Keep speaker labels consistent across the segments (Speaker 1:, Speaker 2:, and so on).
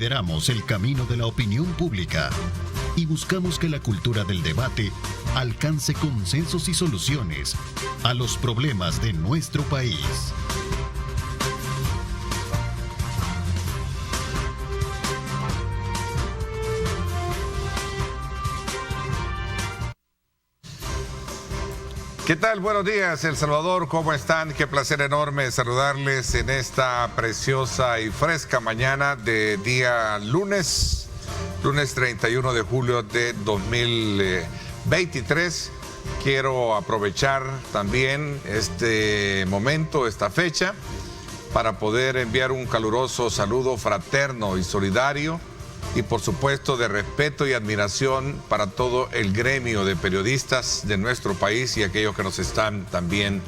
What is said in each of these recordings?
Speaker 1: Lideramos el camino de la opinión pública y buscamos que la cultura del debate alcance consensos y soluciones a los problemas de nuestro país.
Speaker 2: ¿Qué tal? Buenos días, El Salvador, ¿cómo están? Qué placer enorme saludarles en esta preciosa y fresca mañana de día lunes 31 de julio de 2023. Quiero aprovechar también este momento, esta fecha, para poder enviar un caluroso saludo fraterno y solidario y por supuesto de respeto y admiración para todo el gremio de periodistas de nuestro país y aquellos que nos están también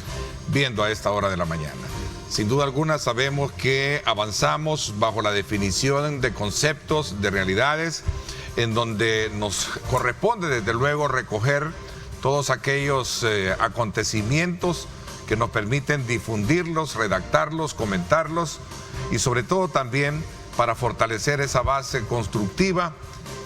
Speaker 2: viendo a esta hora de la mañana. Sin duda alguna sabemos que avanzamos bajo la definición de conceptos, de realidades, en donde nos corresponde desde luego recoger todos aquellos acontecimientos que nos permiten difundirlos, redactarlos, comentarlos y sobre todo también para fortalecer esa base constructiva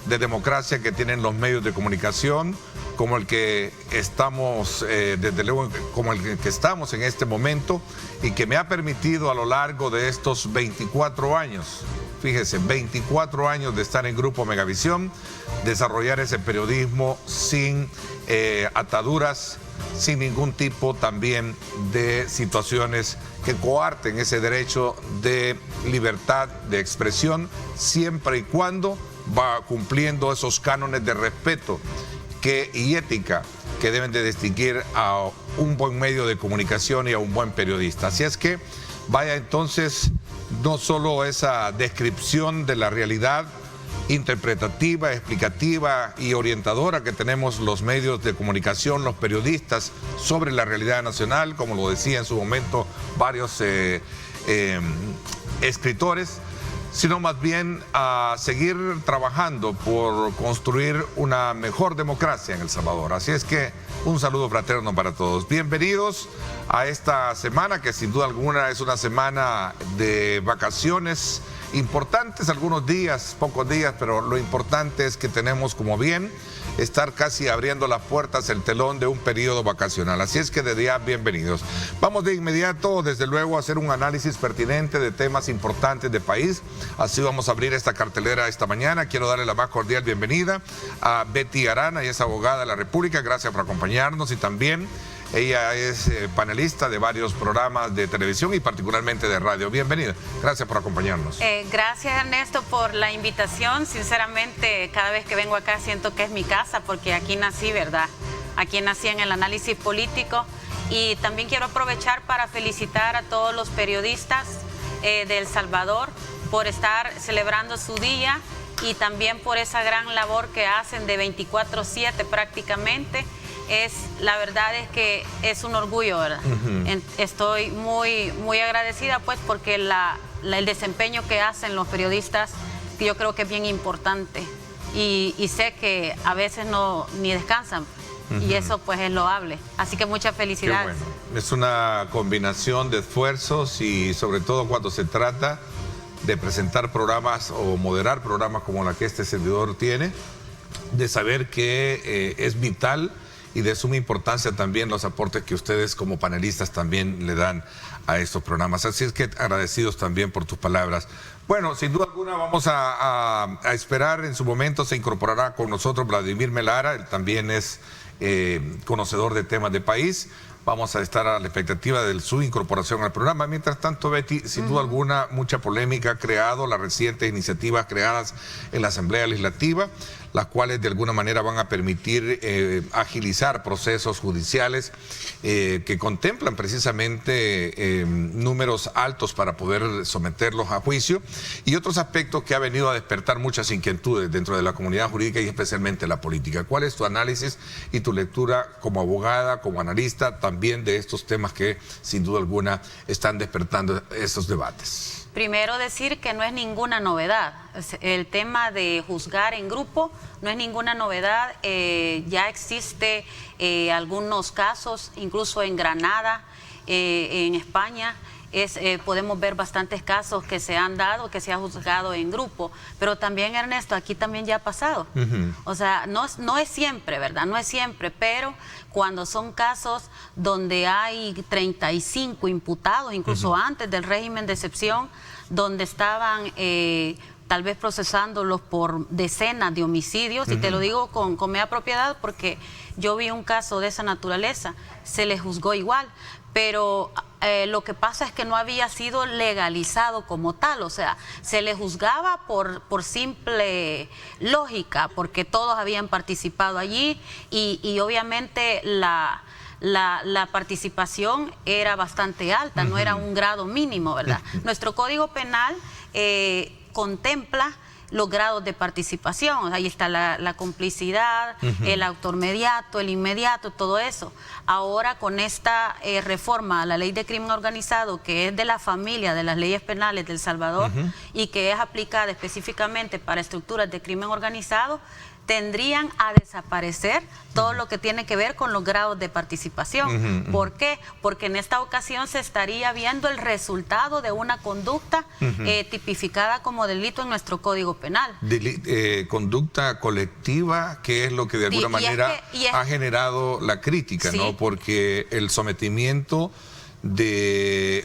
Speaker 2: de democracia que tienen los medios de comunicación, como el que estamos, desde luego, como el que estamos en este momento y que me ha permitido a lo largo de estos 24 años, fíjese, 24 años de estar en Grupo Megavisión, desarrollar ese periodismo sin ataduras, sin ningún tipo también de situaciones que coarten ese derecho de libertad de expresión, siempre y cuando va cumpliendo esos cánones de respeto y ética que deben de distinguir a un buen medio de comunicación y a un buen periodista. Así es que vaya entonces no solo esa descripción de la realidad interpretativa, explicativa y orientadora que tenemos los medios de comunicación, los periodistas, sobre la realidad nacional, como lo decía en su momento varios escritores, sino más bien a seguir trabajando por construir una mejor democracia en El Salvador. Así es que un saludo fraterno para todos. Bienvenidos a esta semana que sin duda alguna es una semana de vacaciones importantes, algunos días, pocos días, pero lo importante es que tenemos como bien estar casi abriendo las puertas, el telón de un periodo vacacional. Así es que de día, bienvenidos. Vamos de inmediato, desde luego, a hacer un análisis pertinente de temas importantes de país. Así vamos a abrir esta cartelera esta mañana. Quiero darle la más cordial bienvenida a Betty Arana, ella es abogada de la República. Gracias por acompañarnos y también ella es panelista de varios programas de televisión y particularmente de radio. Bienvenida. Gracias por acompañarnos.
Speaker 3: Gracias, Ernesto, por la invitación. Sinceramente, cada vez que vengo acá siento que es mi casa porque aquí nací, ¿verdad? Aquí nací en el análisis político y también quiero aprovechar para felicitar a todos los periodistas de El Salvador por estar celebrando su día y también por esa gran labor que hacen de 24/7 prácticamente. La verdad es que es un orgullo, ¿verdad? Estoy muy agradecida pues porque el desempeño que hacen los periodistas yo creo que es bien importante y sé que a veces ni descansan y eso pues es loable, así que muchas felicidades.
Speaker 2: Qué bueno. Es una combinación de esfuerzos y sobre todo cuando se trata de presentar programas o moderar programas como la que este servidor tiene, de saber que es vital y de suma importancia también los aportes que ustedes como panelistas también le dan a estos programas. Así es que agradecidos también por tus palabras. Bueno, sin duda alguna vamos a esperar, en su momento se incorporará con nosotros Vladimir Melara, él también es conocedor de temas de país. Vamos a estar a la expectativa de su incorporación al programa. Mientras tanto, Betty, sin duda alguna, mucha polémica ha creado las recientes iniciativas creadas en la Asamblea Legislativa, las cuales de alguna manera van a permitir agilizar procesos judiciales que contemplan precisamente números altos para poder someterlos a juicio y otros aspectos que ha venido a despertar muchas inquietudes dentro de la comunidad jurídica y especialmente la política. ¿Cuál es tu análisis y tu lectura como abogada, como analista, también de estos temas que sin duda alguna están despertando estos debates?
Speaker 3: Primero decir que no es ninguna novedad. El tema de juzgar en grupo no es ninguna novedad. Ya existe algunos casos, incluso en Granada, en España, podemos ver bastantes casos que se han dado, que se ha juzgado en grupo, pero también, Ernesto, aquí también ya ha pasado. O sea, no es siempre, ¿verdad? No es siempre, pero cuando son casos donde hay 35 imputados, incluso antes del régimen de excepción, donde estaban tal vez procesándolos por decenas de homicidios, y te lo digo con media propiedad porque yo vi un caso de esa naturaleza, se les juzgó igual, pero lo que pasa es que no había sido legalizado como tal, o sea, se le juzgaba por simple lógica, porque todos habían participado allí y obviamente la participación era bastante alta, no era un grado mínimo, ¿verdad? Nuestro Código Penal contempla los grados de participación, ahí está la complicidad, el autor mediato, el inmediato, todo eso. Ahora con esta reforma a la ley de crimen organizado, que es de la familia de las leyes penales de El Salvador y que es aplicada específicamente para estructuras de crimen organizado, tendrían a desaparecer todo lo que tiene que ver con los grados de participación. ¿Por qué? Porque en esta ocasión se estaría viendo el resultado de una conducta tipificada como delito en nuestro Código Penal.
Speaker 2: Conducta colectiva, que es lo que de alguna manera ha generado la crítica, ¿no? Porque el sometimiento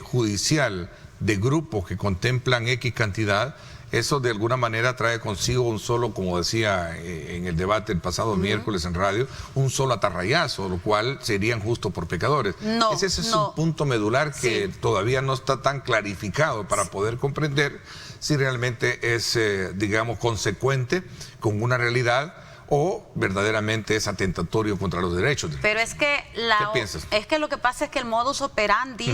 Speaker 2: judicial de grupos que contemplan X cantidad, eso de alguna manera trae consigo un solo, como decía en el debate el pasado miércoles en radio, un solo atarrayazo, lo cual serían justos por pecadores. Ese es un punto medular que todavía no está tan clarificado para poder comprender si realmente es, digamos, consecuente con una realidad o verdaderamente es atentatorio contra los derechos.
Speaker 3: Pero es que
Speaker 2: ¿qué piensas?
Speaker 3: Es que lo que pasa es que el modus operandi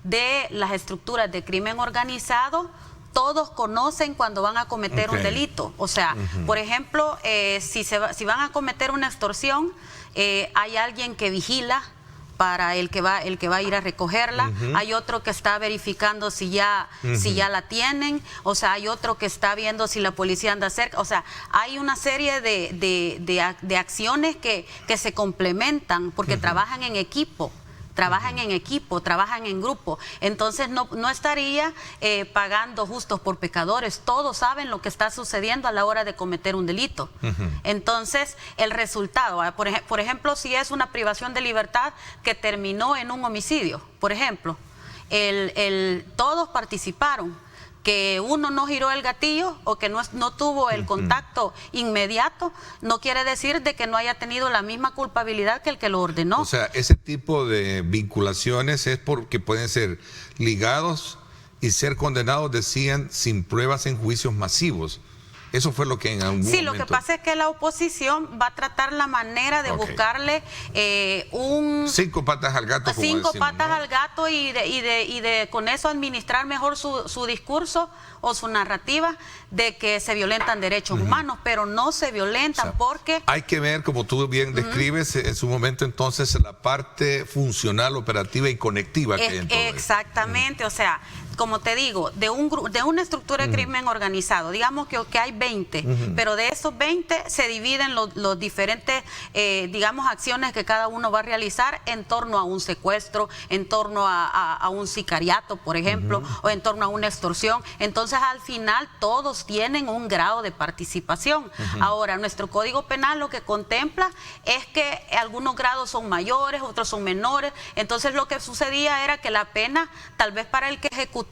Speaker 3: de las estructuras de crimen organizado, todos conocen cuando van a cometer un delito. O sea, por ejemplo, si van a cometer una extorsión, hay alguien que vigila para el que va a ir a recogerla, hay otro que está verificando si ya la tienen, o sea, hay otro que está viendo si la policía anda cerca, o sea, hay una serie de acciones que se complementan porque trabajan en equipo. Trabajan en grupo, entonces no estaría pagando justos por pecadores, todos saben lo que está sucediendo a la hora de cometer un delito. Entonces, el resultado, por ejemplo, si es una privación de libertad que terminó en un homicidio, por ejemplo, todos participaron. Que uno no giró el gatillo o que no tuvo el contacto inmediato, no quiere decir de que no haya tenido la misma culpabilidad que el que lo ordenó.
Speaker 2: O sea, ese tipo de vinculaciones es porque pueden ser ligados y ser condenados, decían, sin pruebas en juicios masivos. Eso fue lo que en algún momento...
Speaker 3: lo que pasa es que la oposición va a tratar la manera de buscarle
Speaker 2: cinco patas al gato, como
Speaker 3: cinco
Speaker 2: decimos,
Speaker 3: patas al gato y de con eso administrar mejor su discurso o su narrativa de que se violentan derechos humanos, pero no se violentan, porque...
Speaker 2: Hay que ver, como tú bien describes, en su momento entonces la parte funcional, operativa y conectiva que hay en todo esto.
Speaker 3: Exactamente, o sea, como te digo, de una estructura de crimen organizado, digamos que hay 20, pero de esos 20 se dividen los diferentes, digamos, acciones que cada uno va a realizar en torno a un secuestro, en torno a un sicariato, por ejemplo, o en torno a una extorsión. Entonces, al final, todos tienen un grado de participación. Ahora, nuestro Código Penal lo que contempla es que algunos grados son mayores, otros son menores. Entonces, lo que sucedía era que la pena, tal vez para el que ejecutó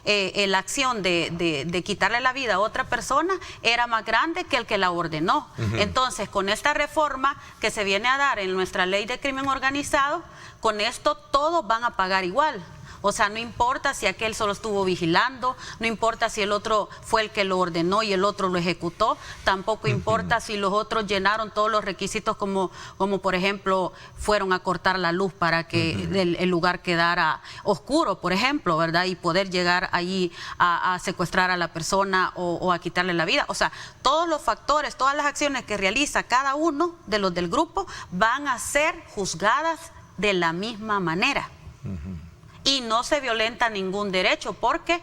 Speaker 3: la acción de quitarle la vida a otra persona, era más grande que el que la ordenó. Entonces, con esta reforma que se viene a dar en nuestra ley de crimen organizado, con esto todos van a pagar igual. O sea, no importa si aquel solo estuvo vigilando, no importa si el otro fue el que lo ordenó y el otro lo ejecutó, tampoco importa si los otros llenaron todos los requisitos como por ejemplo, fueron a cortar la luz para que el lugar quedara oscuro, por ejemplo, ¿verdad? Y poder llegar allí a secuestrar a la persona o a quitarle la vida. O sea, todos los factores, todas las acciones que realiza cada uno de los del grupo van a ser juzgadas de la misma manera. Y no se violenta ningún derecho porque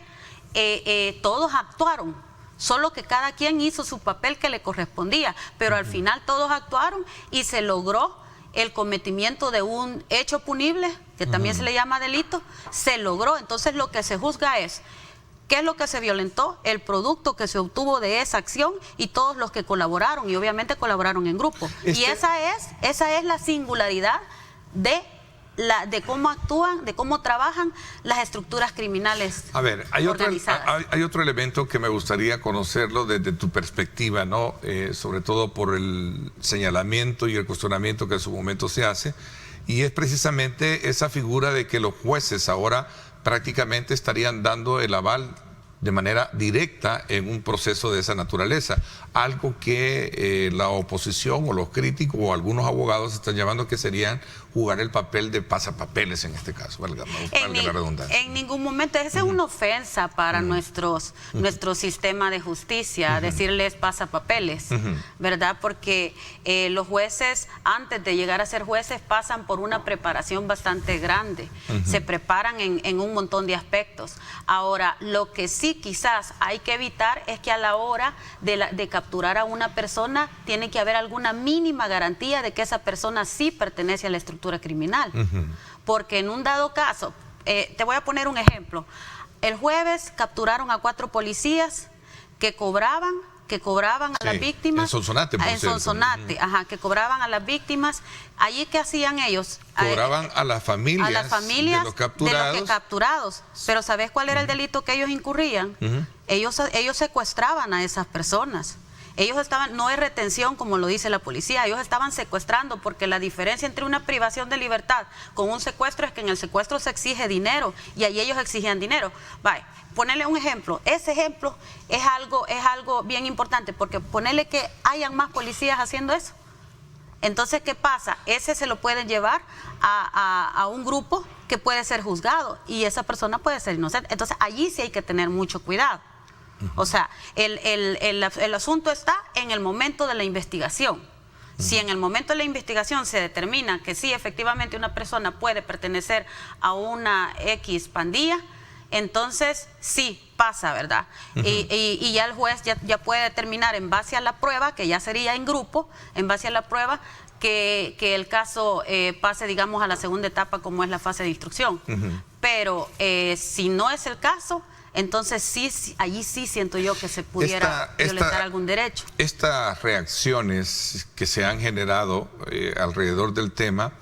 Speaker 3: todos actuaron, solo que cada quien hizo su papel que le correspondía, pero al final todos actuaron y se logró el cometimiento de un hecho punible que también se le llama delito, se logró. Entonces lo que se juzga es qué es lo que se violentó, el producto que se obtuvo de esa acción y todos los que colaboraron, y obviamente colaboraron en grupo. Y esa es la singularidad de cómo actúan, de cómo trabajan las estructuras criminales.
Speaker 2: A ver, hay otro elemento que me gustaría conocerlo desde tu perspectiva, ¿no? Sobre todo por el señalamiento y el cuestionamiento que en su momento se hace, y es precisamente esa figura de que los jueces ahora prácticamente estarían dando el aval de manera directa en un proceso de esa naturaleza, algo que la oposición o los críticos o algunos abogados están llamando que serían jugar el papel de pasapapeles en este caso, valga la redundancia. En
Speaker 3: ningún momento, esa es una ofensa para nuestro sistema de justicia, decirles pasapapeles, ¿verdad? Porque los jueces, antes de llegar a ser jueces, pasan por una preparación bastante grande, se preparan en un montón de aspectos. Ahora, lo que sí quizás hay que evitar es que a la hora de capturar a una persona, tiene que haber alguna mínima garantía de que esa persona sí pertenece a la estructura criminal, porque en un dado caso, te voy a poner un ejemplo. El jueves capturaron a 4 policías que cobraban a las víctimas.
Speaker 2: En Sonsonate, por cierto.
Speaker 3: Sonsonate, que cobraban a las víctimas. Allí, ¿qué hacían ellos?
Speaker 2: Cobraban a las familias de los
Speaker 3: capturados. Pero ¿sabes cuál era el delito que ellos incurrían? Ellos secuestraban a esas personas. Ellos estaban, no es retención como lo dice la policía, ellos estaban secuestrando, porque la diferencia entre una privación de libertad con un secuestro es que en el secuestro se exige dinero y ahí ellos exigían dinero. Vaya, ponerle un ejemplo, ese ejemplo es algo bien importante, porque ponerle que hayan más policías haciendo eso. Entonces, ¿qué pasa? Ese se lo pueden llevar a un grupo que puede ser juzgado y esa persona puede ser inocente. Entonces, allí sí hay que tener mucho cuidado. O sea, el asunto está en el momento de la investigación. Si en el momento de la investigación se determina que sí, efectivamente una persona puede pertenecer a una X pandilla, entonces sí pasa, ¿verdad? Y ya el juez ya puede determinar en base a la prueba, que ya sería en grupo, en base a la prueba, que el caso pase, digamos, a la segunda etapa, como es la fase de instrucción. Pero si no es el caso, entonces sí, allí sí siento yo que se pudiera violentar algún derecho. Estas
Speaker 2: reacciones que se han generado alrededor del tema,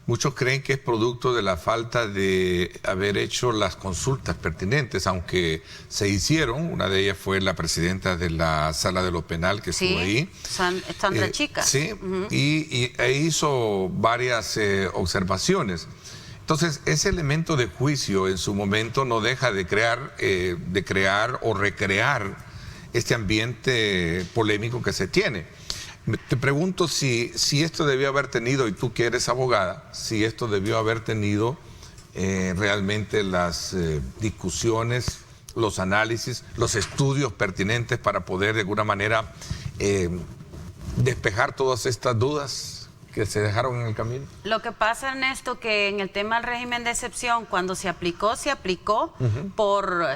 Speaker 2: muchos creen que es producto de la falta de haber hecho las consultas pertinentes, aunque se hicieron. Una de ellas fue la presidenta de la Sala de lo Penal, que estuvo ahí.
Speaker 3: Sandra Chica.
Speaker 2: Sí, y hizo varias observaciones. Entonces, ese elemento de juicio en su momento no deja de crear o recrear este ambiente polémico que se tiene. Te pregunto si esto debió haber tenido, y tú que eres abogada, si esto debió haber tenido realmente las discusiones, los análisis, los estudios pertinentes para poder de alguna manera despejar todas estas dudas que se dejaron en el camino.
Speaker 3: Lo que pasa, Ernesto, que en el tema del régimen de excepción, cuando se aplicó por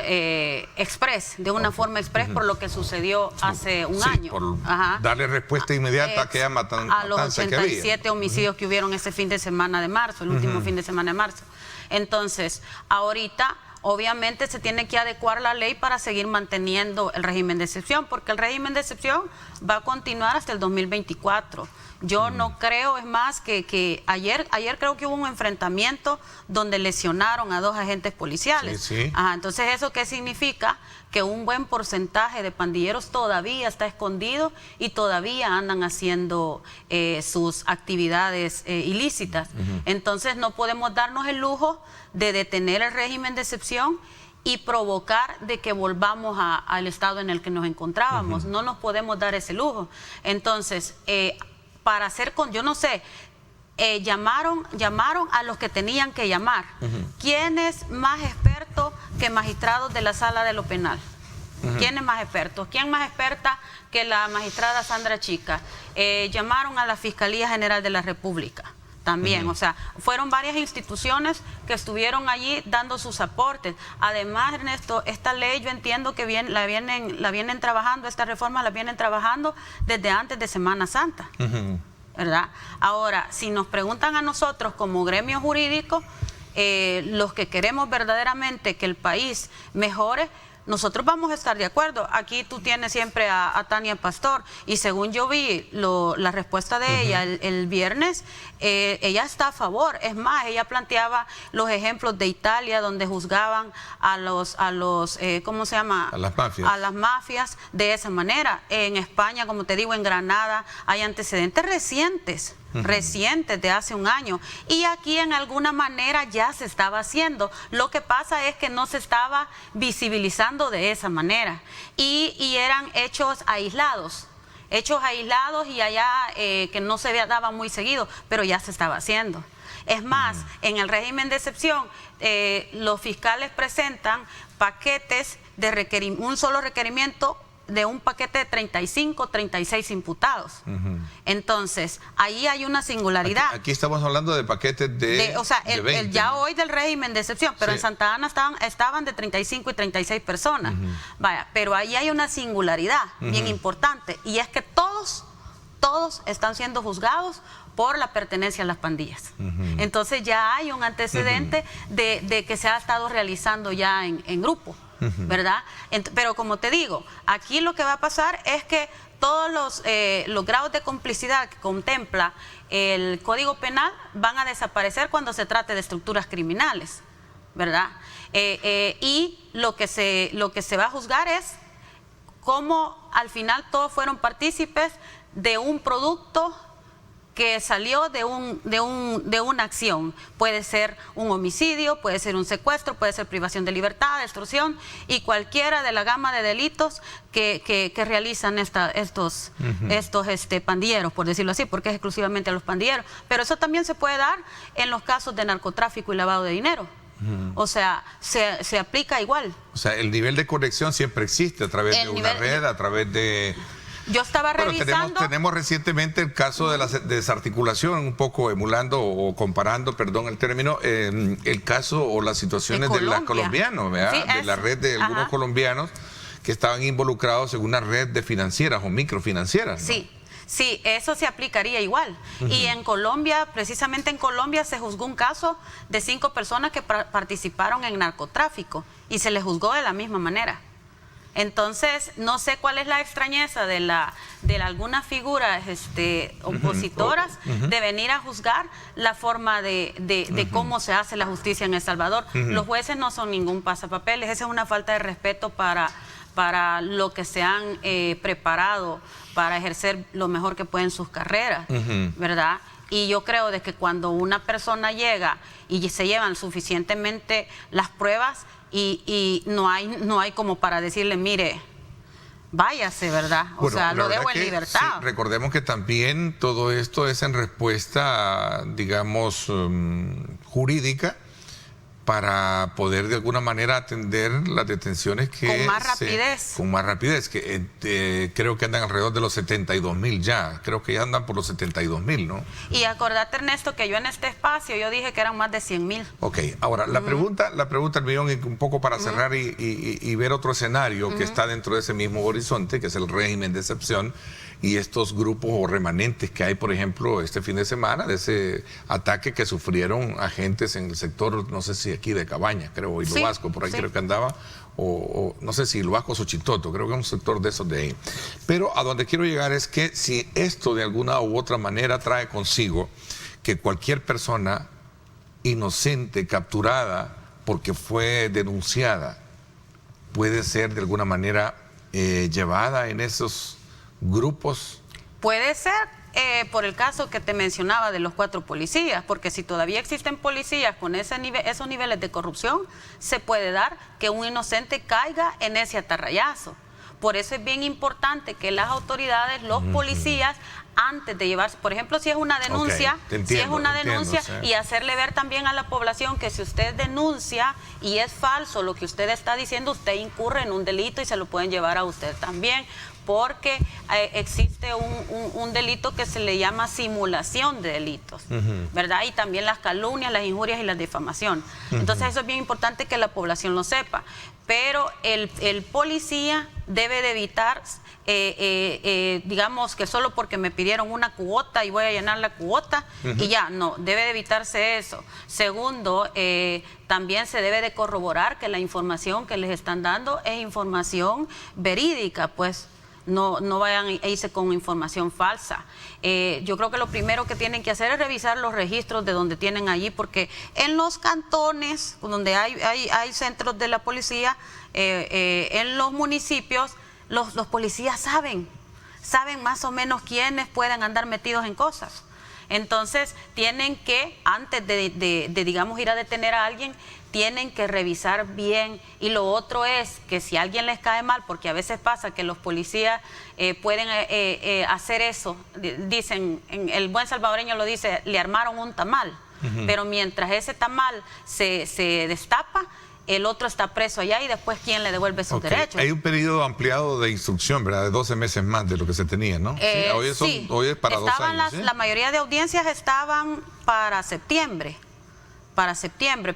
Speaker 3: express, de una forma express, por lo que sucedió hace un año.
Speaker 2: Por darle respuesta inmediata a aquella matanza
Speaker 3: a los 87 homicidios que hubieron ese fin de semana de marzo, el último fin de semana de marzo. Entonces, ahorita obviamente se tiene que adecuar la ley para seguir manteniendo el régimen de excepción, porque el régimen de excepción va a continuar hasta el 2024. Yo no creo, es más, que ayer creo que hubo un enfrentamiento donde lesionaron a 2 agentes policiales. Entonces, ¿eso qué significa? Que un buen porcentaje de pandilleros todavía está escondido y todavía andan haciendo sus actividades ilícitas. Entonces, no podemos darnos el lujo de detener el régimen de excepción y provocar de que volvamos al estado en el que nos encontrábamos. No nos podemos dar ese lujo. Entonces, para hacer yo no sé, llamaron a los que tenían que llamar. ¿Quién es más experto que magistrados de la Sala de lo Penal? ¿Quién es más experto? ¿Quién más experta que la magistrada Sandra Chica? Llamaron a la Fiscalía General de la República también. O sea, fueron varias instituciones que estuvieron allí dando sus aportes. Además, Ernesto, esta ley yo entiendo que la vienen trabajando, esta reforma la vienen trabajando desde antes de Semana Santa, ¿verdad? Ahora, si nos preguntan a nosotros como gremio jurídico, los que queremos verdaderamente que el país mejore, nosotros vamos a estar de acuerdo. Aquí tú tienes siempre a Tania Pastor, y según yo vi la respuesta de ella el viernes, ella está a favor. Es más, ella planteaba los ejemplos de Italia, donde juzgaban a los ¿cómo se llama?
Speaker 2: A las mafias.
Speaker 3: A las mafias de esa manera. En España, como te digo, en Granada hay antecedentes recientes de hace un año, y aquí en alguna manera ya se estaba haciendo. Lo que pasa es que no se estaba visibilizando de esa manera, y eran hechos aislados y allá que no se daba muy seguido, pero ya se estaba haciendo. Es más, en el régimen de excepción, los fiscales presentan paquetes de un solo requerimiento de un paquete de 35, 36 imputados. Entonces, ahí hay una singularidad.
Speaker 2: Aquí estamos hablando de paquetes de
Speaker 3: o sea,
Speaker 2: 20,
Speaker 3: ya
Speaker 2: ¿no?
Speaker 3: hoy del régimen de excepción, pero
Speaker 2: sí.
Speaker 3: En Santa Ana estaban de 35 y 36 personas. Vaya, pero ahí hay una singularidad bien importante, y es que todos están siendo juzgados por la pertenencia a las pandillas. Entonces ya hay un antecedente de que se ha estado realizando ya en grupo, ¿verdad? Pero como te digo, aquí lo que va a pasar es que todos los grados de complicidad que contempla el Código Penal van a desaparecer cuando se trate de estructuras criminales, ¿verdad? Y lo que se va a juzgar es cómo al final todos fueron partícipes de un producto que salió de una acción. Puede ser un homicidio, puede ser un secuestro, puede ser privación de libertad, extorsión, y cualquiera de la gama de delitos que realizan estos pandilleros, por decirlo así, porque es exclusivamente a los pandilleros. Pero eso también se puede dar en los casos de narcotráfico y lavado de dinero. O sea, se aplica igual.
Speaker 2: O sea, el nivel de conexión siempre existe a través de una red, a través de...
Speaker 3: Yo estaba revisando...
Speaker 2: Tenemos recientemente el caso de la desarticulación, un poco emulando o comparando, perdón el término, el caso o las situaciones de los colombianos, ¿verdad?
Speaker 3: Sí,
Speaker 2: de la red de algunos colombianos que estaban involucrados en una red de financieras o microfinancieras, ¿no?
Speaker 3: Sí, eso se aplicaría igual. Y en Colombia, precisamente en Colombia, se juzgó un caso de 5 personas que participaron en narcotráfico, y se les juzgó de la misma manera. Entonces, no sé cuál es la extrañeza de algunas figuras opositoras de venir a juzgar la forma de cómo se hace la justicia en El Salvador. Los jueces no son ningún pasapapeles. Esa es una falta de respeto para lo que se han preparado para ejercer lo mejor que pueden sus carreras, ¿verdad? Y yo creo de que cuando una persona llega y se llevan suficientemente las pruebas, y no hay como para decirle, mire, váyase, ¿verdad? O sea, lo dejo en libertad.
Speaker 2: Sí, recordemos que también todo esto es en respuesta, digamos, jurídica, para poder de alguna manera atender las detenciones que...
Speaker 3: Con más rapidez.
Speaker 2: Con más rapidez, que creo que andan alrededor de los 72,000 ya, creo que ya andan por los 72,000, ¿no?
Speaker 3: Y acordate, Ernesto, que yo en este espacio, yo dije que eran más de 100,000.
Speaker 2: Ok, ahora, la pregunta al millón, y un poco para cerrar y ver otro escenario que está dentro de ese mismo horizonte, que es el régimen de excepción, y estos grupos o remanentes que hay, por ejemplo, este fin de semana, de ese ataque que sufrieron agentes en el sector, no sé si aquí de Cabañas, creo, y Lo Vasco, por ahí creo que andaba, o no sé si Lo Vasco o Xochitoto, creo que es un sector de esos de ahí. Pero a donde quiero llegar es que si esto de alguna u otra manera trae consigo que cualquier persona inocente, capturada, porque fue denunciada, puede ser de alguna manera llevada en esos grupos.
Speaker 3: Puede ser por el caso que te mencionaba de los 4 policías, porque si todavía existen policías con esos niveles de corrupción, se puede dar que un inocente caiga en ese atarrayazo. Por eso es bien importante que las autoridades, los policías, antes de llevarse, por ejemplo, si es una denuncia, y hacerle ver también a la población que si usted denuncia y es falso lo que usted está diciendo, usted incurre en un delito y se lo pueden llevar a usted también, porque existe un delito que se le llama simulación de delitos, ¿verdad? Y también las calumnias, las injurias y la difamación. Entonces eso es bien importante que la población lo sepa. Pero el policía debe de evitar digamos que solo porque me pidieron una cuota y voy a llenar la cuota y ya, no, debe de evitarse eso. Segundo, también se debe de corroborar que la información que les están dando es información verídica, pues. No vayan a irse con información falsa. Yo creo que lo primero que tienen que hacer es revisar los registros de donde tienen allí, porque en los cantones donde hay centros de la policía, en los municipios, los policías saben más o menos quiénes pueden andar metidos en cosas. Entonces tienen que, antes de digamos ir a detener a alguien, tienen que revisar bien. Y lo otro es que si a alguien les cae mal, porque a veces pasa que los policías pueden hacer eso, dicen, el buen salvadoreño lo dice, le armaron un tamal, pero mientras ese tamal se destapa, el otro está preso allá y después ¿quién le devuelve sus derechos?
Speaker 2: Hay un periodo ampliado de instrucción, ¿verdad? De 12 meses más de lo que se tenía, ¿no? Hoy es para 2 años.
Speaker 3: La mayoría de audiencias estaban para septiembre,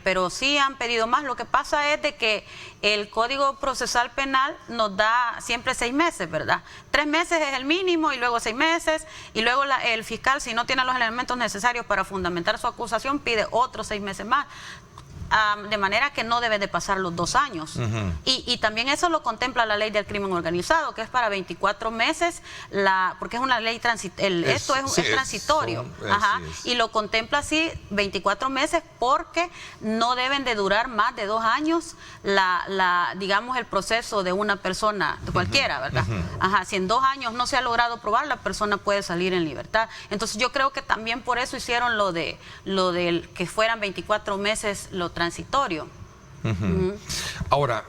Speaker 3: pero sí han pedido más. Lo que pasa es de que el Código Procesal Penal nos da siempre 6 meses, ¿verdad? 3 meses es el mínimo y luego 6 meses, y luego el fiscal, si no tiene los elementos necesarios para fundamentar su acusación, pide otros 6 meses más. De manera que no debe de pasar los 2 años. Y también eso lo contempla la ley del crimen organizado, que es para 24 meses, porque es una ley transitoria. Esto es transitorio. Y lo contempla así 24 meses porque no deben de durar más de 2 años digamos, el proceso de una persona, de cualquiera, ¿verdad? Si en 2 años no se ha logrado probar, la persona puede salir en libertad. Entonces yo creo que también por eso hicieron lo de que fueran 24 meses lo transitorio.
Speaker 2: Ahora,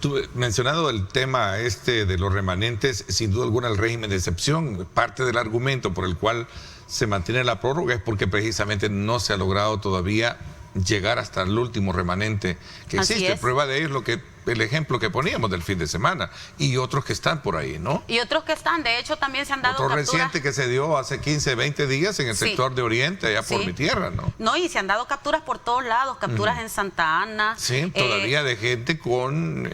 Speaker 2: tú mencionado el tema de los remanentes, sin duda alguna el régimen de excepción, parte del argumento por el cual se mantiene la prórroga es porque precisamente no se ha logrado todavía llegar hasta el último remanente que existe. Prueba de ello es el ejemplo que poníamos del fin de semana y otros que están por ahí, ¿no? Y otros que están, de hecho también se han dado capturas. Otro reciente que se dio hace 15, 20 días en el sector de Oriente, allá por mi tierra, ¿no? No, y se han dado capturas por todos lados, capturas en Santa Ana. Sí, todavía de gente con,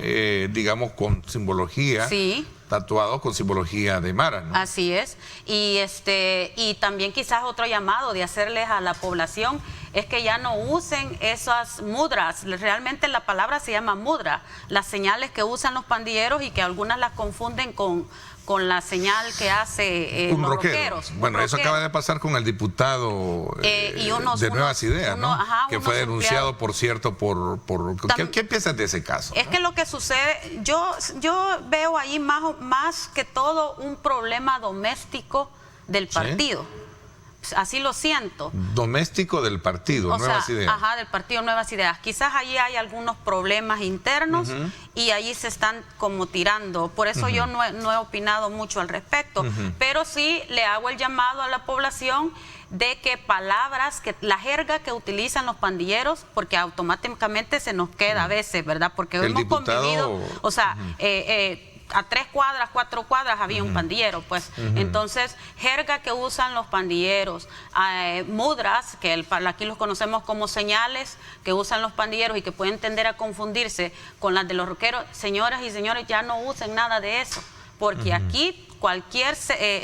Speaker 2: digamos, con simbología. Sí. Tatuados con simbología de Mara, ¿no? Así es. Y también quizás otro llamado de hacerles a la población es que ya no usen esas mudras. Realmente la palabra se llama mudra, las señales que usan los pandilleros y que algunas las confunden con la señal que hace los rockeros. Bueno, eso acaba de pasar con el diputado de Nuevas Ideas, ¿no? Que fue denunciado, por cierto, ¿Qué piensas de ese caso? Es que lo que sucede, yo veo ahí más que todo un problema doméstico del partido. Así lo siento. Doméstico del partido, Nuevas Ideas. Del partido Nuevas Ideas. Quizás allí hay algunos problemas internos y allí se están como tirando. Por eso yo no he opinado mucho al respecto. Pero sí le hago el llamado a la población de que palabras, la jerga que utilizan los pandilleros, porque automáticamente se nos queda a veces, ¿verdad? Porque hemos convivido, a 3 cuadras, 4 cuadras había un pandillero, pues. Entonces, jerga que usan los pandilleros, mudras, que aquí los conocemos como señales que usan los pandilleros y que pueden tender a confundirse con las de los rockeros. Señoras y señores, ya no usen nada de eso, porque aquí cualquier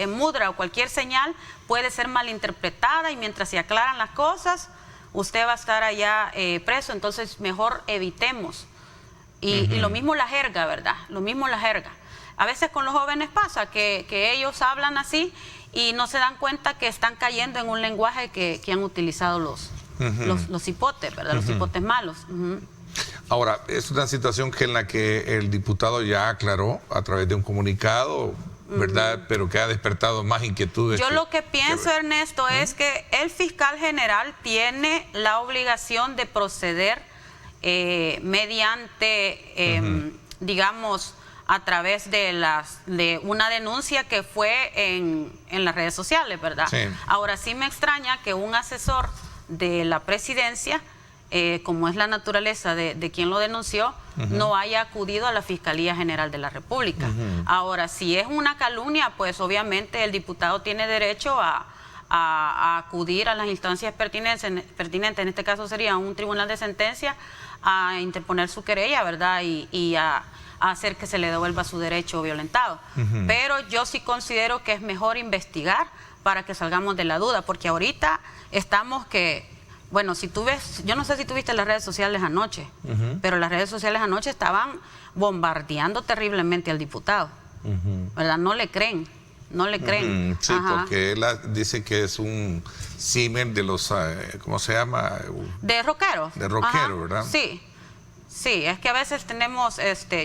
Speaker 2: mudra o cualquier señal puede ser malinterpretada y mientras se aclaran las cosas, usted va a estar allá preso. Entonces, mejor evitemos. Y lo mismo la jerga, ¿verdad? Lo mismo la jerga. A veces con los jóvenes pasa que ellos hablan así y no se dan cuenta que están cayendo en un lenguaje que han utilizado los hipotes, ¿verdad? Los hipotes malos. Ahora, es una situación en la que el diputado ya aclaró a través de un comunicado, ¿verdad? Pero que ha despertado más inquietudes. Yo lo que pienso, Ernesto, es que el fiscal general tiene la obligación de proceder mediante, digamos, a través de una denuncia que fue en las redes sociales, ¿verdad? Sí. Ahora sí me extraña que un asesor de la presidencia, como es la naturaleza de quien lo denunció, no haya acudido a la Fiscalía General de la República. Ahora, si es una calumnia, pues obviamente el diputado tiene derecho a acudir a las instancias pertinentes, en este caso sería un tribunal de sentencia, a interponer su querella, ¿verdad? Y a
Speaker 3: a hacer que se le devuelva su derecho violentado. Pero yo sí considero que es mejor investigar para que salgamos de la duda, porque ahorita estamos que, bueno, si tú ves, yo no sé si tú viste las redes sociales anoche, pero las redes sociales anoche estaban bombardeando terriblemente al diputado, ¿verdad? No le creen. No le creen.
Speaker 2: Sí, porque él dice que es un símil de los, ¿cómo se llama?
Speaker 3: De rockero.
Speaker 2: De rockero, ¿verdad?
Speaker 3: Sí, sí, es que a veces tenemos,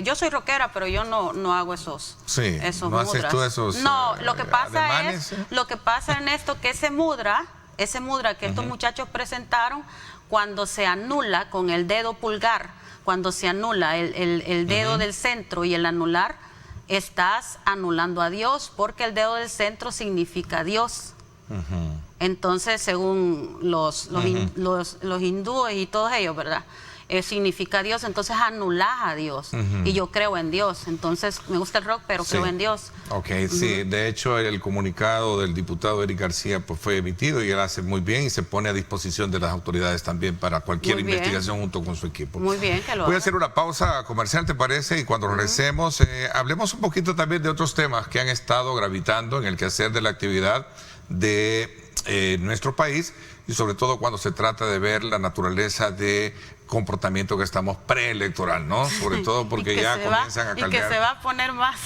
Speaker 3: yo soy rockera, pero yo no hago esos
Speaker 2: ¿no
Speaker 3: mudras.
Speaker 2: haces tú esos
Speaker 3: No, lo que pasa
Speaker 2: ademanes,
Speaker 3: es, lo que pasa en esto, que ese mudra que estos muchachos presentaron, cuando se anula con el dedo pulgar, cuando se anula el dedo del centro y el anular, estás anulando a Dios, porque el dedo del centro significa Dios. Entonces, según los hindúes y todos ellos, ¿verdad? Significa Dios, entonces anulás a Dios. Y yo creo en Dios, entonces me gusta el rock, pero creo en Dios.
Speaker 2: Ok, sí, de hecho el comunicado del diputado Eric García pues, fue emitido y él hace muy bien y se pone a disposición de las autoridades también para cualquier investigación junto con su equipo.
Speaker 3: Muy bien, que lo
Speaker 2: Voy
Speaker 3: haga.
Speaker 2: a hacer una pausa comercial, ¿te parece? Y cuando regresemos, hablemos un poquito también de otros temas que han estado gravitando en el quehacer de la actividad de nuestro país, y sobre todo cuando se trata de ver la naturaleza de comportamiento que estamos preelectoral, ¿no? Sobre todo porque ya comienzan a caldear.
Speaker 3: Y que se va a poner más.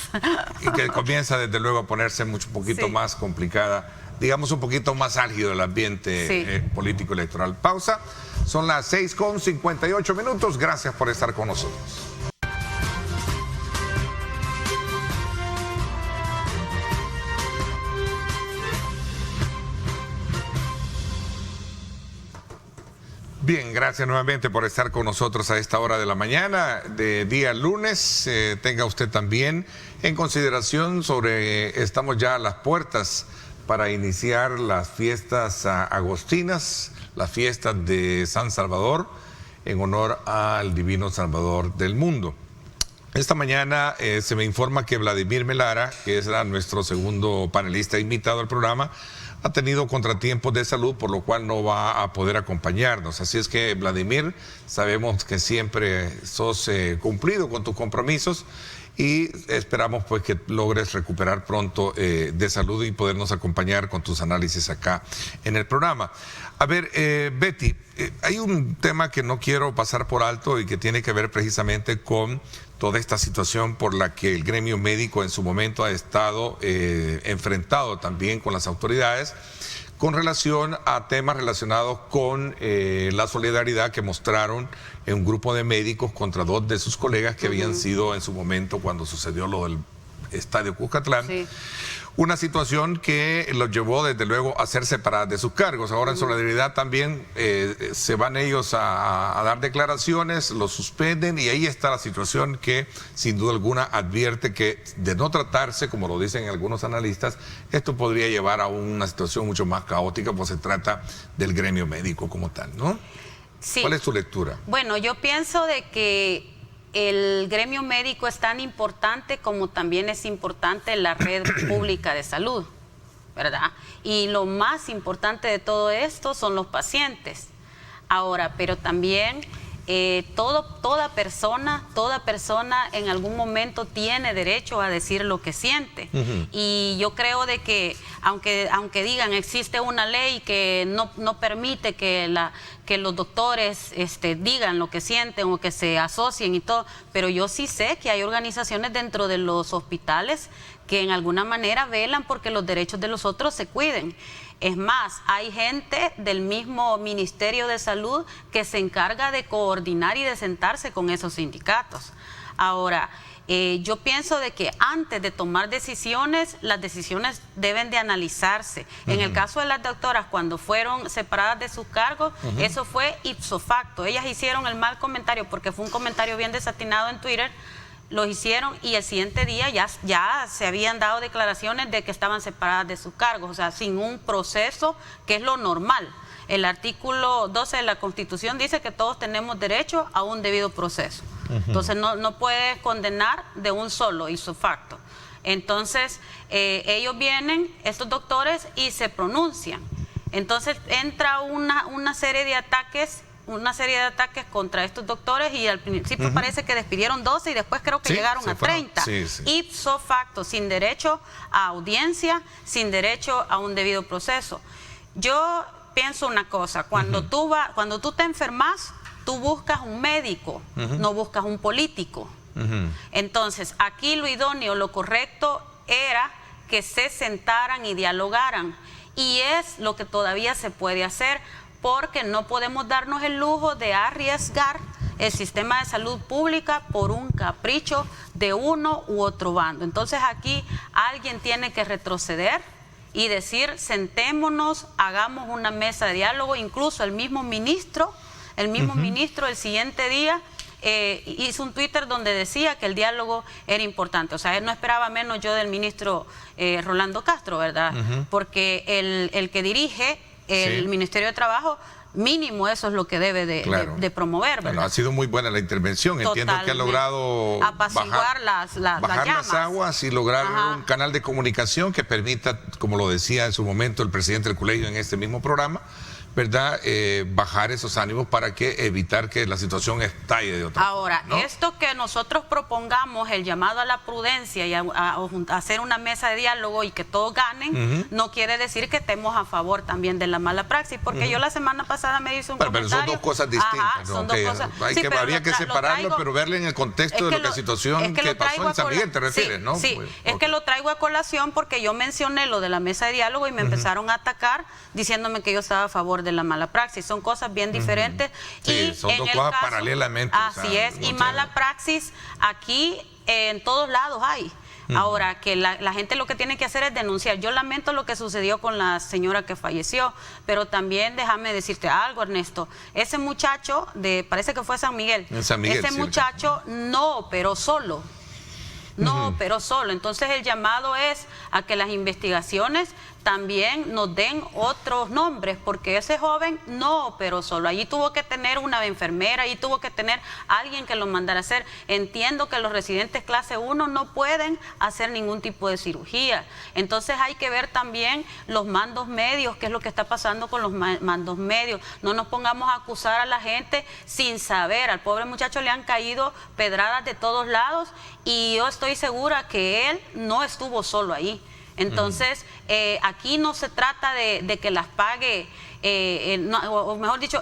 Speaker 2: Y que comienza desde luego a ponerse un poquito más complicada, digamos un poquito más álgido el ambiente político electoral. Pausa, son las 6:58. Gracias por estar con nosotros. Bien, gracias nuevamente por estar con nosotros a esta hora de la mañana, de día lunes. Tenga usted también en consideración estamos ya a las puertas para iniciar las fiestas agostinas, las fiestas de San Salvador, en honor al Divino Salvador del mundo. Esta mañana se me informa que Vladimir Melara, que es nuestro segundo panelista invitado al programa, ha tenido contratiempos de salud, por lo cual no va a poder acompañarnos. Así es que, Vladimir, sabemos que siempre sos cumplido con tus compromisos y esperamos pues que logres recuperar pronto de salud y podernos acompañar con tus análisis acá en el programa. A ver, Betty, hay un tema que no quiero pasar por alto y que tiene que ver precisamente con toda esta situación por la que el gremio médico en su momento ha estado enfrentado también con las autoridades con relación a temas relacionados con la solidaridad que mostraron en un grupo de médicos contra dos de sus colegas que habían sido en su momento cuando sucedió lo del Estadio Cuscatlán. Una situación que los llevó desde luego a ser separadas de sus cargos. Ahora en solidaridad también se van ellos a dar declaraciones, los suspenden y ahí está la situación que sin duda alguna advierte que de no tratarse, como lo dicen algunos analistas, esto podría llevar a una situación mucho más caótica, pues se trata del gremio médico como tal, ¿no?
Speaker 3: Sí.
Speaker 2: ¿Cuál es tu lectura?
Speaker 3: Bueno, yo pienso de que el gremio médico es tan importante como también es importante la red pública de salud, ¿verdad? Y lo más importante de todo esto son los pacientes. Ahora, pero también toda persona en algún momento tiene derecho a decir lo que siente. Y yo creo de que aunque digan existe una ley que no permite que los doctores digan lo que sienten o que se asocien y todo, pero yo sí sé que hay organizaciones dentro de los hospitales que en alguna manera velan porque los derechos de los otros se cuiden. Es más, hay gente del mismo Ministerio de Salud que se encarga de coordinar y de sentarse con esos sindicatos. Ahora, yo pienso de que antes de tomar decisiones, las decisiones deben de analizarse. En el caso de las doctoras, cuando fueron separadas de sus cargos, eso fue ipso facto. Ellas hicieron el mal comentario porque fue un comentario bien desatinado en Twitter, lo hicieron y el siguiente día ya se habían dado declaraciones de que estaban separadas de sus cargos, o sea, sin un proceso que es lo normal. El artículo 12 de la Constitución dice que todos tenemos derecho a un debido proceso. Entonces no puedes condenar de un solo ipso facto. Entonces ellos vienen, estos doctores, y se pronuncian. Entonces entra una serie de ataques una serie de ataques contra estos doctores y al principio parece que despidieron 12 y después creo que llegaron a 30. Ipso facto, sin derecho a audiencia, sin derecho a un debido proceso. Yo pienso una cosa, cuando tú te enfermas, tú buscas un médico, no buscas un político. Entonces, aquí lo idóneo, lo correcto era que se sentaran y dialogaran. Y es lo que todavía se puede hacer, porque no podemos darnos el lujo de arriesgar el sistema de salud pública por un capricho de uno u otro bando. Entonces aquí alguien tiene que retroceder y decir, sentémonos, hagamos una mesa de diálogo. Incluso el mismo ministro el siguiente día hizo un Twitter donde decía que el diálogo era importante. O sea, él no esperaba menos yo del ministro Rolando Castro, ¿verdad? Porque el que dirige el Ministerio de Trabajo, mínimo eso es lo que debe de promover, ¿verdad?
Speaker 2: Bueno, ha sido muy buena la intervención.
Speaker 3: Totalmente.
Speaker 2: Entiendo que ha logrado
Speaker 3: apaciguar
Speaker 2: bajar
Speaker 3: llamas.
Speaker 2: las aguas y lograr un canal de comunicación que permita, como lo decía en su momento el presidente del colegio en este mismo programa, ¿verdad? Bajar esos ánimos para evitar que la situación estalle de otra
Speaker 3: forma, ¿no? Esto que nosotros propongamos, el llamado a la prudencia y a hacer una mesa de diálogo y que todos ganen, no quiere decir que estemos a favor también de la mala praxis, porque yo la semana pasada me hice un comentario.
Speaker 2: Pero son dos cosas distintas, ¿no?
Speaker 3: Son dos cosas.
Speaker 2: Habría que separarlo, pero verle en el contexto de la situación que pasó en San Miguel, ¿te refieres, no?
Speaker 3: Sí, es que lo traigo a colación porque yo mencioné lo de la mesa de diálogo y me empezaron a atacar diciéndome que yo estaba a favor de la mala praxis. Son cosas bien diferentes.
Speaker 2: Sí,
Speaker 3: y
Speaker 2: son dos cosas paralelamente.
Speaker 3: Así es, y mala praxis aquí en todos lados hay. Ahora, que la gente lo que tiene que hacer es denunciar. Yo lamento lo que sucedió con la señora que falleció, pero también déjame decirte algo, Ernesto. Ese muchacho, parece que fue San Miguel. En San Miguel, ese muchacho no operó solo. No operó solo. Entonces el llamado es a que las investigaciones también nos den otros nombres, porque ese joven no operó solo. Allí tuvo que tener una enfermera, allí tuvo que tener alguien que lo mandara a hacer. Entiendo que los residentes clase 1 no pueden hacer ningún tipo de cirugía. Entonces hay que ver también los mandos medios, qué es lo que está pasando con los mandos medios. No nos pongamos a acusar a la gente sin saber. Al pobre muchacho le han caído pedradas de todos lados y yo estoy segura que él no estuvo solo ahí. Entonces, aquí no se trata de que las pague, o mejor dicho,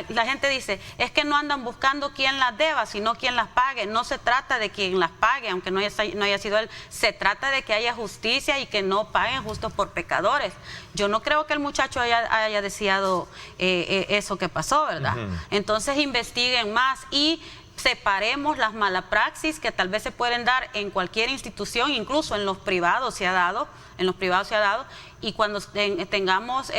Speaker 3: la gente dice, es que no andan buscando quién las deba, sino quién las pague. No se trata de quien las pague, aunque no haya sido él. Se trata de que haya justicia y que no paguen justos por pecadores. Yo no creo que el muchacho haya deseado eso que pasó, ¿verdad? Entonces, investiguen más y separemos las malapraxis que tal vez se pueden dar en cualquier institución, incluso en los privados se ha dado, y cuando tengamos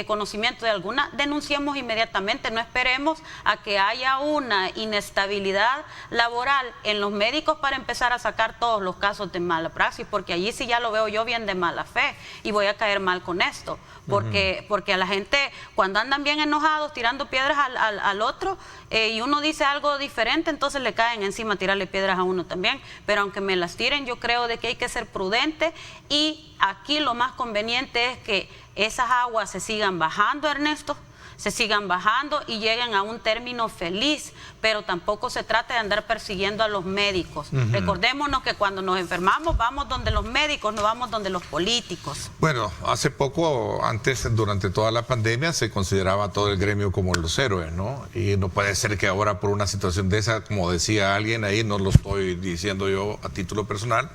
Speaker 3: conocimiento de alguna, denunciemos inmediatamente, no esperemos a que haya una inestabilidad laboral en los médicos para empezar a sacar todos los casos de mala praxis, porque allí sí ya lo veo yo bien de mala fe y voy a caer mal con esto, porque a la gente cuando andan bien enojados tirando piedras al otro y uno dice algo diferente, entonces le caen encima a tirarle piedras a uno también, pero aunque me las tiren, yo creo de que hay que ser prudente y aquí lo más conveniente es que esas aguas se sigan bajando, Ernesto, se sigan bajando y lleguen a un término feliz, pero tampoco se trata de andar persiguiendo a los médicos. Recordémonos que cuando nos enfermamos vamos donde los médicos, no vamos donde los políticos.
Speaker 2: Bueno, hace poco, durante toda la pandemia, se consideraba todo el gremio como los héroes, ¿no? Y no puede ser que ahora por una situación de esa, como decía alguien ahí, no lo estoy diciendo yo a título personal,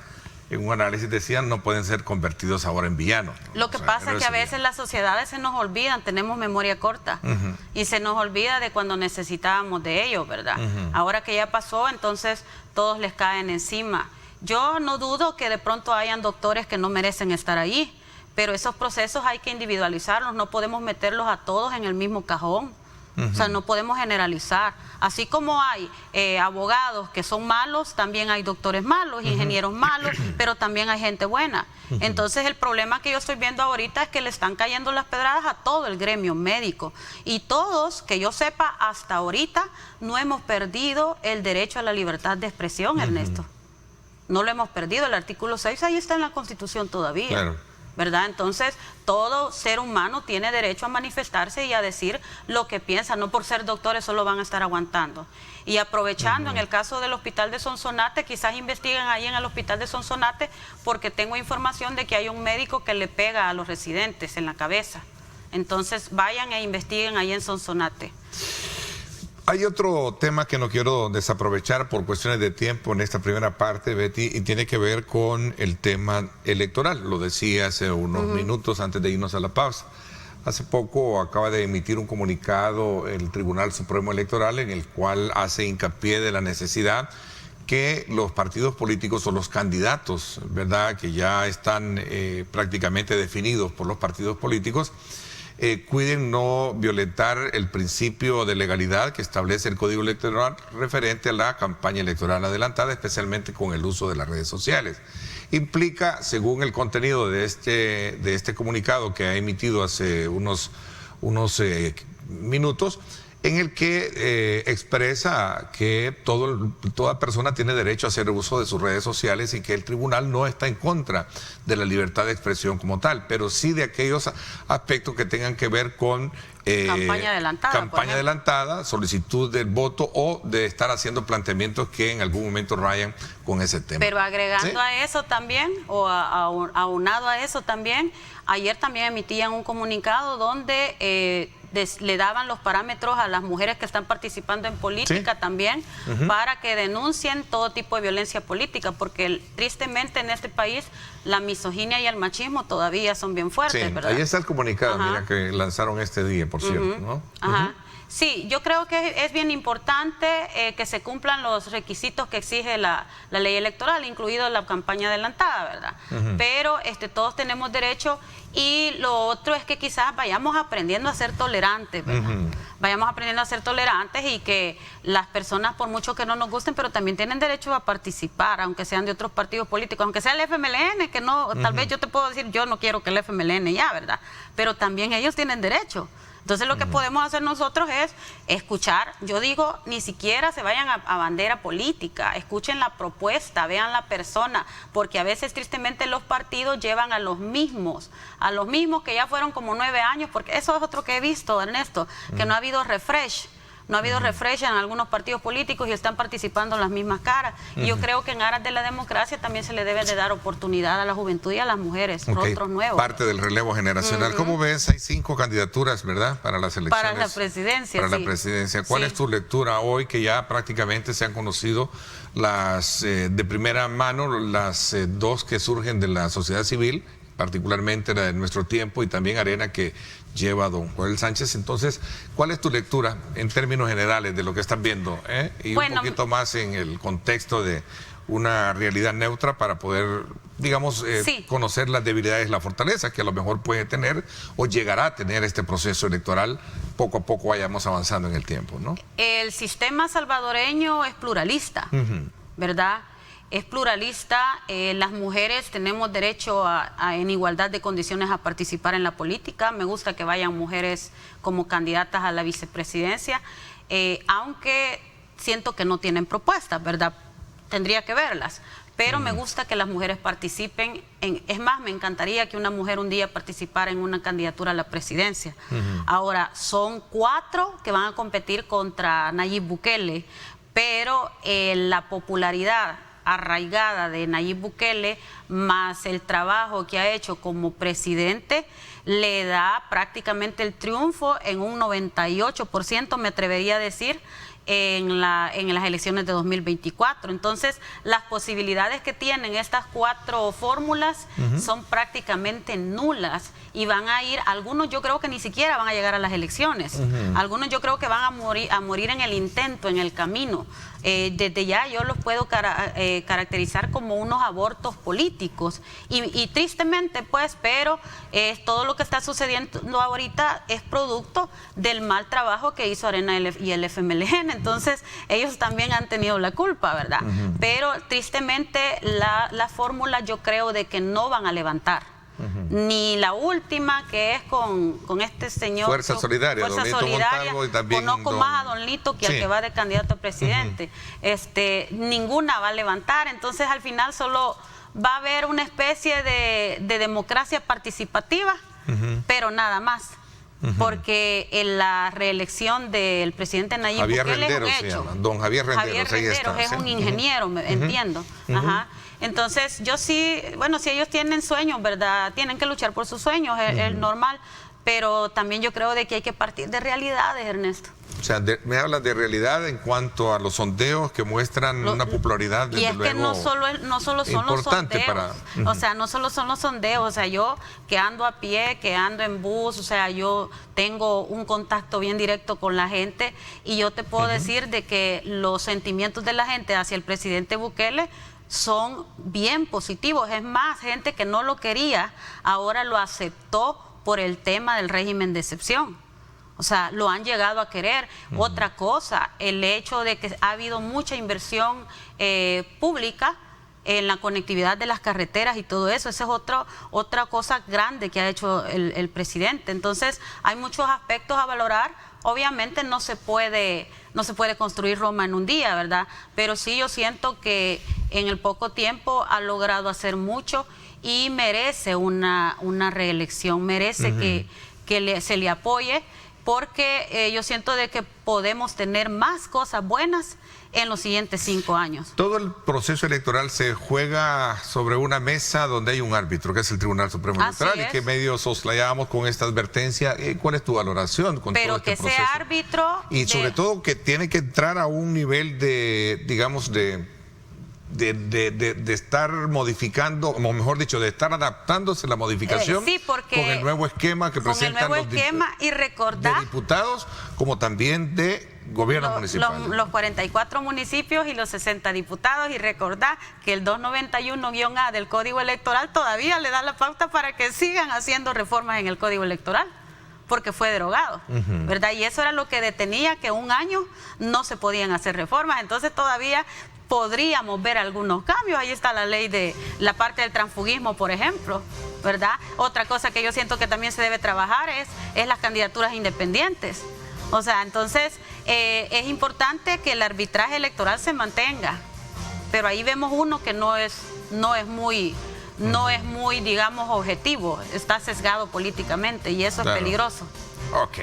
Speaker 2: en un análisis decían, no pueden ser convertidos ahora en villanos, ¿no?
Speaker 3: Lo que pasa es que a veces las sociedades se nos olvidan, tenemos memoria corta y se nos olvida de cuando necesitábamos de ellos, ¿verdad? Ahora que ya pasó, entonces todos les caen encima. Yo no dudo que de pronto hayan doctores que no merecen estar ahí, pero esos procesos hay que individualizarlos, no podemos meterlos a todos en el mismo cajón. O sea, no podemos generalizar. Así como hay abogados que son malos, también hay doctores malos, ingenieros malos, pero también hay gente buena. Entonces el problema que yo estoy viendo ahorita es que le están cayendo las pedradas a todo el gremio médico. Y todos, que yo sepa, hasta ahorita no hemos perdido el derecho a la libertad de expresión, Ernesto. No lo hemos perdido. El artículo 6 ahí está en la Constitución todavía.
Speaker 2: Claro.
Speaker 3: ¿verdad? Entonces, todo ser humano tiene derecho a manifestarse y a decir lo que piensa, no por ser doctores solo van a estar aguantando. Y aprovechando, en el caso del hospital de Sonsonate, quizás investiguen ahí en el hospital de Sonsonate, porque tengo información de que hay un médico que le pega a los residentes en la cabeza. Entonces, vayan e investiguen ahí en Sonsonate.
Speaker 2: Hay otro tema que no quiero desaprovechar por cuestiones de tiempo en esta primera parte, Betty, y tiene que ver con el tema electoral. Lo decía hace unos minutos antes de irnos a la pausa. Hace poco acaba de emitir un comunicado el Tribunal Supremo Electoral en el cual hace hincapié de la necesidad que los partidos políticos o los candidatos, ¿verdad?, que ya están prácticamente definidos por los partidos políticos, cuiden no violentar el principio de legalidad que establece el Código Electoral referente a la campaña electoral adelantada, especialmente con el uso de las redes sociales. Implica, según el contenido de este comunicado que ha emitido hace unos minutos, en el que expresa que toda persona tiene derecho a hacer uso de sus redes sociales y que el tribunal no está en contra de la libertad de expresión como tal, pero sí de aquellos aspectos que tengan que ver con campaña adelantada, solicitud del voto o de estar haciendo planteamientos que en algún momento rayan con ese tema.
Speaker 3: Pero agregando a eso también, o aunado a eso también, ayer también emitían un comunicado donde le daban los parámetros a las mujeres que están participando en política también, para que denuncien todo tipo de violencia política, porque tristemente en este país la misoginia y el machismo todavía son bien fuertes, ¿verdad?
Speaker 2: Ahí está el comunicado, mira, que lanzaron este día, por cierto, ¿no?
Speaker 3: Sí, yo creo que es bien importante que se cumplan los requisitos que exige la ley electoral, incluido la campaña adelantada, ¿verdad? Pero todos tenemos derecho, y lo otro es que quizás vayamos aprendiendo a ser tolerantes, ¿verdad? Vayamos aprendiendo a ser tolerantes, y que las personas, por mucho que no nos gusten, pero también tienen derecho a participar, aunque sean de otros partidos políticos, aunque sea el FMLN, que no, tal vez yo te puedo decir, yo no quiero que el FMLN ya, ¿verdad? Pero también ellos tienen derecho. Entonces lo que podemos hacer nosotros es escuchar. Yo digo, ni siquiera se vayan a bandera política, escuchen la propuesta, vean la persona, porque a veces tristemente los partidos llevan a los mismos que ya fueron como 9 años, porque eso es otro que he visto, Ernesto, que no ha habido refresh. No ha habido refresh en algunos partidos políticos y están participando las mismas caras. Y yo creo que en aras de la democracia también se le debe de dar oportunidad a la juventud y a las mujeres, rostros nuevos.
Speaker 2: Parte del relevo generacional. ¿Cómo ves? Hay 5 candidaturas, ¿verdad?, para las elecciones.
Speaker 3: Para la presidencia,
Speaker 2: Para la presidencia. ¿Cuál es tu lectura hoy, que ya prácticamente se han conocido las de primera mano, las 2 que surgen de la sociedad civil, particularmente la de Nuestro Tiempo, y también Arena, que lleva a don Joel Sánchez? Entonces, ¿cuál es tu lectura en términos generales de lo que estás viendo? Y un poquito más en el contexto de una realidad neutra, para poder, digamos, conocer las debilidades, la fortaleza que a lo mejor puede tener o llegará a tener este proceso electoral. Poco a poco vayamos avanzando en el tiempo, ¿no? El
Speaker 3: sistema salvadoreño es pluralista, ¿verdad? Es pluralista, las mujeres tenemos derecho en igualdad de condiciones a participar en la política. Me gusta que vayan mujeres como candidatas a la vicepresidencia, aunque siento que no tienen propuestas, ¿verdad? Tendría que verlas, pero me gusta que las mujeres participen. Es más, me encantaría que una mujer un día participara en una candidatura a la presidencia. Ahora, son 4 que van a competir contra Nayib Bukele, pero la popularidad arraigada de Nayib Bukele, más el trabajo que ha hecho como presidente, le da prácticamente el triunfo en un 98%, me atrevería a decir, en las elecciones de 2024. Entonces, las posibilidades que tienen estas 4 fórmulas son prácticamente nulas, y van a ir, algunos yo creo que ni siquiera van a llegar a las elecciones, algunos yo creo que van a morir en el intento, en el camino. Desde ya yo los puedo caracterizar como unos abortos políticos, y tristemente pues, pero todo lo que está sucediendo ahorita es producto del mal trabajo que hizo Arena y el FMLN. Entonces ellos también han tenido la culpa, ¿verdad? Pero tristemente la fórmula, yo creo de que no van a levantar. Ni la última, que es con este señor
Speaker 2: Fuerza Solidaria,
Speaker 3: Montalvo,
Speaker 2: y también
Speaker 3: conozco más a don Lito que al que va de candidato a presidente. Ninguna va a levantar. Entonces al final solo va a haber una especie de democracia participativa, pero nada más. Porque en la reelección del presidente Nayib Bukele es un hecho.
Speaker 2: Don Javier Renderos.
Speaker 3: Javier Renderos es un ingeniero, entiendo. Ajá. Entonces, yo sí, bueno, si ellos tienen sueños, ¿verdad? Tienen que luchar por sus sueños, es normal. Pero también yo creo de que hay que partir de realidades, Ernesto.
Speaker 2: O sea, me hablas de realidad en cuanto a los sondeos que muestran una popularidad, desde
Speaker 3: y es
Speaker 2: luego,
Speaker 3: que no solo son los sondeos, o sea, no solo son los sondeos, o sea, yo que ando a pie, que ando en bus, o sea, yo tengo un contacto bien directo con la gente y yo te puedo decir de que los sentimientos de la gente hacia el presidente Bukele son bien positivos. Es más, gente que no lo quería, ahora lo aceptó por el tema del régimen de excepción. O sea, lo han llegado a querer. Otra cosa, el hecho de que ha habido mucha inversión pública en la conectividad de las carreteras y todo eso, esa es otra cosa grande que ha hecho el presidente. Entonces, hay muchos aspectos a valorar. Obviamente no se puede construir Roma en un día, ¿verdad? Pero sí yo siento que en el poco tiempo ha logrado hacer mucho y merece una reelección, merece que se le apoye, porque yo siento de que podemos tener más cosas buenas en los siguientes 5 años.
Speaker 2: Todo el proceso electoral se juega sobre una mesa donde hay un árbitro, que es el Tribunal Supremo Electoral, y que medio soslayábamos con esta advertencia. ¿Cuál es tu valoración con todo este proceso?
Speaker 3: Pero que sea árbitro...
Speaker 2: Y sobre todo que tiene que entrar a un nivel de, digamos, de estar modificando, o mejor dicho, de estar adaptándose la modificación con el nuevo esquema que presentan los diputados, como también de gobierno municipal.
Speaker 3: Los 44 municipios y los 60 diputados, y recordar que el 291-A del Código Electoral todavía le da la pauta para que sigan haciendo reformas en el Código Electoral, porque fue derogado, ¿verdad? Y eso era lo que detenía que un año no se podían hacer reformas. Entonces todavía podríamos ver algunos cambios. Ahí está la ley de la parte del transfugismo, por ejemplo, ¿verdad? Otra cosa que yo siento que también se debe trabajar es las candidaturas independientes. O sea, entonces es importante que el arbitraje electoral se mantenga, pero ahí vemos uno que no es muy, digamos, objetivo, está sesgado políticamente y eso es peligroso.
Speaker 2: Ok.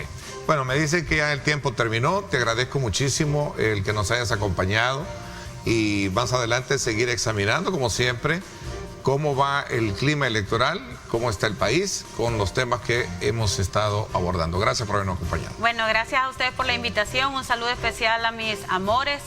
Speaker 2: Bueno, me dicen que ya el tiempo terminó. Te agradezco muchísimo el que nos hayas acompañado. Y más adelante seguir examinando, como siempre, cómo va el clima electoral, cómo está el país, con los temas que hemos estado abordando. Gracias por habernos acompañado.
Speaker 3: Bueno, gracias a ustedes por la invitación. Un saludo especial a mis amores.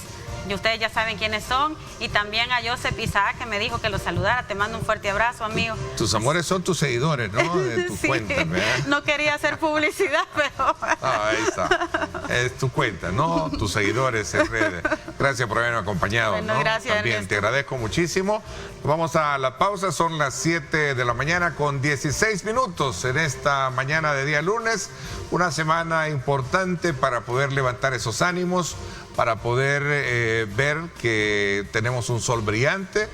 Speaker 3: Y ustedes ya saben quiénes son. Y también a Joseph Isaac, que me dijo que los saludara. Te mando un fuerte abrazo, amigo.
Speaker 2: Tus amores son tus seguidores, ¿no? De tu cuenta, ¿verdad?
Speaker 3: No quería hacer publicidad, pero...
Speaker 2: ahí está. Es tu cuenta, ¿no? Tus seguidores en redes. Gracias por haberme acompañado.
Speaker 3: Bueno,
Speaker 2: ¿no?
Speaker 3: Gracias,
Speaker 2: también
Speaker 3: Ernesto.
Speaker 2: te agradezco muchísimo. Vamos a la pausa. Son las 7 de la mañana con 16 minutos en esta mañana de día lunes. Una semana importante para poder levantar esos ánimos, para poder ver que tenemos un sol brillante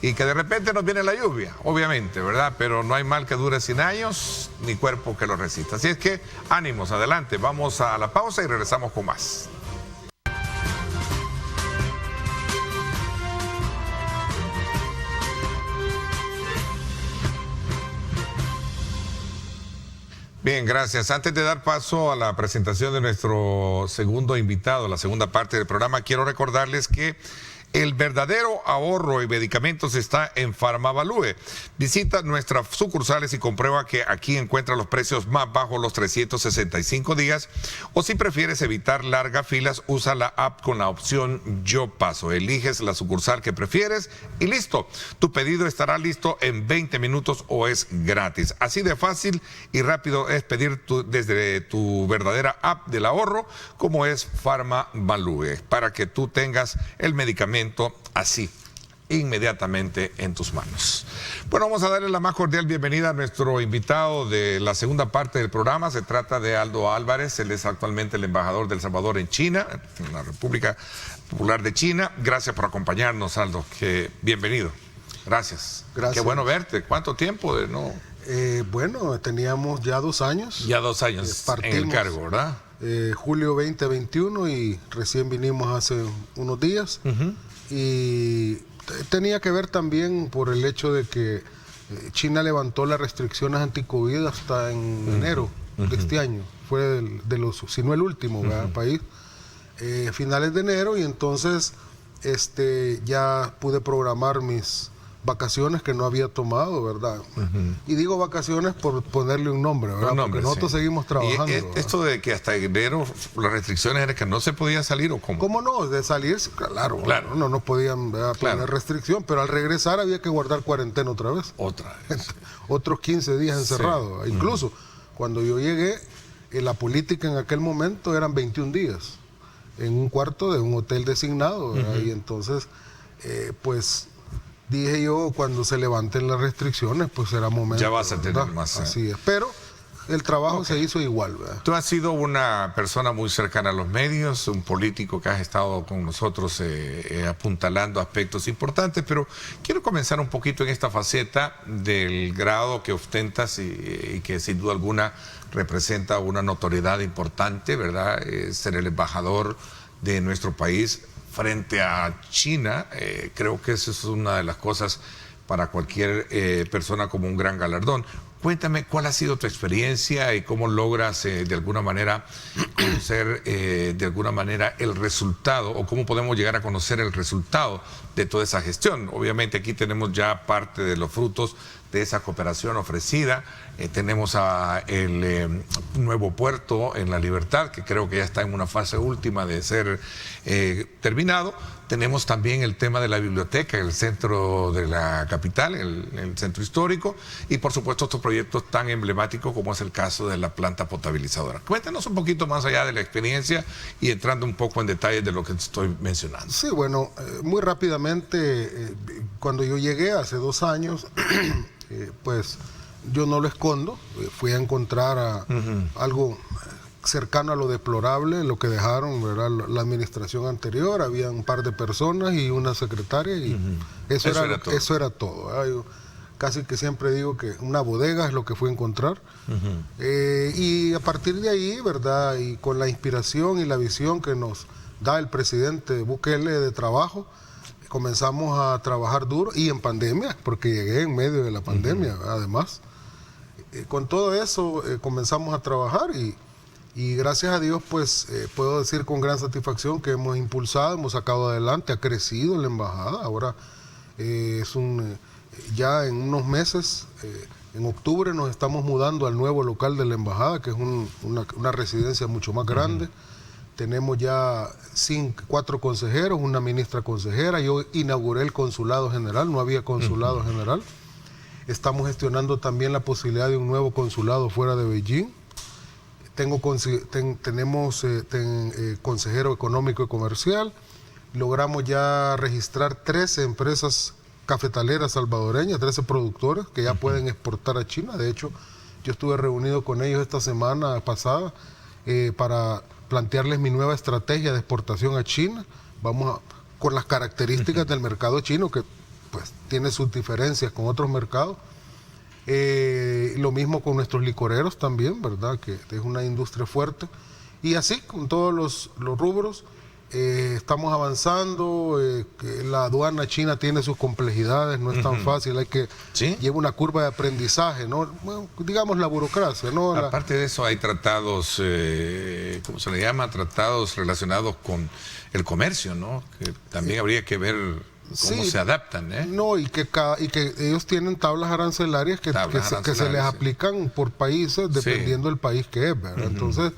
Speaker 2: y que de repente nos viene la lluvia, obviamente, ¿verdad? Pero no hay mal que dure 100 años, ni cuerpo que lo resista. Así es que ánimos, adelante. Vamos a la pausa y regresamos con más. Bien, gracias. Antes de dar paso a la presentación de nuestro segundo invitado, la segunda parte del programa, quiero recordarles que el verdadero ahorro en medicamentos está en Farmavalue. Visita nuestras sucursales y comprueba que aquí encuentra los precios más bajos los 365 días. O si prefieres evitar largas filas, usa la app con la opción Yo Paso. Eliges la sucursal que prefieres y listo. Tu pedido estará listo en 20 minutos o es gratis. Así de fácil y rápido es pedir desde tu verdadera app del ahorro, como es Farmavalue, para que tú tengas el medicamento así, inmediatamente en tus manos. Bueno, vamos a darle la más cordial bienvenida a nuestro invitado de la segunda parte del programa. Se trata de Aldo Álvarez. Él es actualmente el embajador de El Salvador en China, en la República Popular de China. Gracias por acompañarnos, Aldo. Bienvenido. Gracias.
Speaker 4: Gracias.
Speaker 2: Qué bueno verte. ¿Cuánto tiempo de no?
Speaker 4: Bueno, teníamos ya 2 años.
Speaker 2: Ya 2 años en el cargo, ¿verdad?
Speaker 4: Julio 2021 y recién vinimos hace unos días. Y tenía que ver también por el hecho de que China levantó las restricciones anti-COVID hasta en enero de este año. Fue de los, si no el último país, finales de enero, y entonces ya pude programar mis vacaciones que no había tomado, ¿verdad? Y digo vacaciones por ponerle un nombre, ¿verdad? Porque nosotros seguimos trabajando.
Speaker 2: ¿Y esto de que hasta enero las restricciones era que no se podía salir o cómo?
Speaker 4: ¿Cómo no? De salir, claro. No nos podían poner restricción, pero al regresar había que guardar cuarentena otra vez.
Speaker 2: Otra vez.
Speaker 4: Otros 15 días encerrados. Sí. Incluso cuando yo llegué, la política en aquel momento eran 21 días en un cuarto de un hotel designado, ¿verdad? Y entonces, pues dije yo, cuando se levanten las restricciones, pues será momento.
Speaker 2: Ya vas a tener más.
Speaker 4: Así es. Pero el trabajo se hizo igual, ¿verdad?
Speaker 2: Tú has sido una persona muy cercana a los medios, un político que has estado con nosotros apuntalando aspectos importantes, pero quiero comenzar un poquito en esta faceta del grado que ostentas y que sin duda alguna representa una notoriedad importante, ¿verdad? Ser el embajador de nuestro país frente a China. Creo que eso es una de las cosas para cualquier persona como un gran galardón. Cuéntame cuál ha sido tu experiencia y cómo logras de alguna manera conocer de alguna manera el resultado, o cómo podemos llegar a conocer el resultado de toda esa gestión. Obviamente aquí tenemos ya parte de los frutos de esa cooperación ofrecida. Tenemos el nuevo puerto en La Libertad, que creo que ya está en una fase última de ser terminado. Tenemos también el tema de la biblioteca, el centro de la capital, el centro histórico, y por supuesto estos proyectos tan emblemáticos como es el caso de la planta potabilizadora. Cuéntanos un poquito más allá de la experiencia y entrando un poco en detalles de lo que estoy mencionando.
Speaker 4: Sí, bueno, muy rápidamente, cuando yo llegué hace 2 años, pues yo no lo escondo, fui a encontrar algo cercano a lo deplorable, lo que dejaron, ¿verdad?, la administración anterior. Había un par de personas y una secretaria, y eso era todo, ¿verdad? Yo casi que siempre digo que una bodega es lo que fui a encontrar. Y a partir de ahí, ¿verdad?, y con la inspiración y la visión que nos da el presidente Bukele de trabajo, comenzamos a trabajar duro, y en pandemia, porque llegué en medio de la pandemia, además. Con todo eso comenzamos a trabajar, y gracias a Dios, pues puedo decir con gran satisfacción que hemos impulsado, hemos sacado adelante, ha crecido la embajada. Ahora ya en unos meses, en octubre nos estamos mudando al nuevo local de la embajada, que es una residencia mucho más grande. Tenemos ya 4 consejeros, una ministra consejera. Yo inauguré el consulado general, no había consulado general. Estamos gestionando también la posibilidad de un nuevo consulado fuera de Beijing. Tenemos consejero económico y comercial. Logramos ya registrar 13 empresas cafetaleras salvadoreñas, 13 productores que ya pueden exportar a China. De hecho, yo estuve reunido con ellos esta semana pasada para plantearles mi nueva estrategia de exportación a China. Vamos con las características del mercado chino, que pues tiene sus diferencias con otros mercados. Lo mismo con nuestros licoreros también, ¿verdad?, que es una industria fuerte. Y así, con todos los rubros, estamos avanzando. La aduana china tiene sus complejidades, no es tan fácil, lleva una curva de aprendizaje, ¿no? Bueno, digamos la burocracia, ¿no?
Speaker 2: Aparte de eso, hay tratados, ¿cómo se le llama? Tratados relacionados con el comercio, ¿no? Que también habría que ver cómo se adaptan, ¿eh? No, y que
Speaker 4: ellos tienen tablas arancelarias que se les aplican por países, dependiendo del país que es, ¿verdad? Entonces,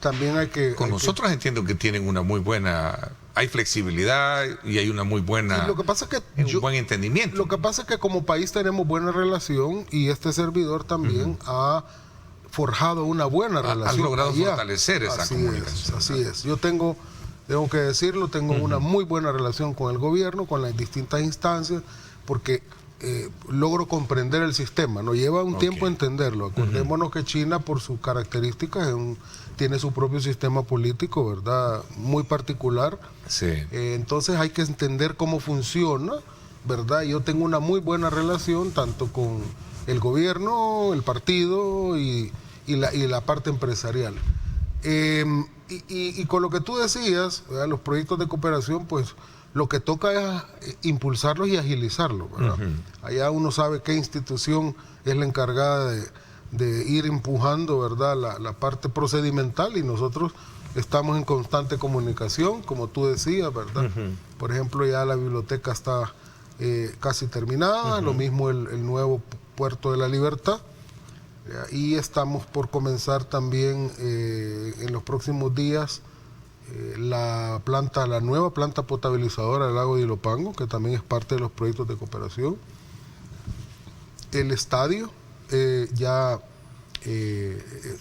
Speaker 4: también hay que...
Speaker 2: Con nosotros entiendo que tienen una muy buena... Hay flexibilidad y hay una muy buena...
Speaker 4: Lo que pasa es que
Speaker 2: un buen entendimiento.
Speaker 4: Lo que pasa es que como país tenemos buena relación, y este servidor también ha forjado una buena relación.
Speaker 2: Has logrado fortalecer esa comunicación.
Speaker 4: Así es. Yo tengo que decirlo, tengo una muy buena relación con el gobierno, con las distintas instancias, porque logro comprender el sistema. Nos lleva un tiempo entenderlo. Acordémonos que China, por sus características, tiene su propio sistema político, ¿verdad?, muy particular.
Speaker 2: Sí.
Speaker 4: Entonces hay que entender cómo funciona, ¿verdad? Yo tengo una muy buena relación tanto con el gobierno, el partido y la parte empresarial. Y con lo que tú decías, ¿verdad?, los proyectos de cooperación, pues Lo que toca es impulsarlos y agilizarlos, ¿verdad? Allá uno sabe qué institución es la encargada de ir empujando, ¿verdad?, la parte procedimental, y nosotros estamos en constante comunicación, como tú decías, ¿verdad? Por ejemplo, ya la biblioteca está casi terminada, lo mismo el nuevo Puerto de la Libertad, y estamos por comenzar también en los próximos días la nueva planta potabilizadora del lago de Ilopango, que también es parte de los proyectos de cooperación. El estadio, ya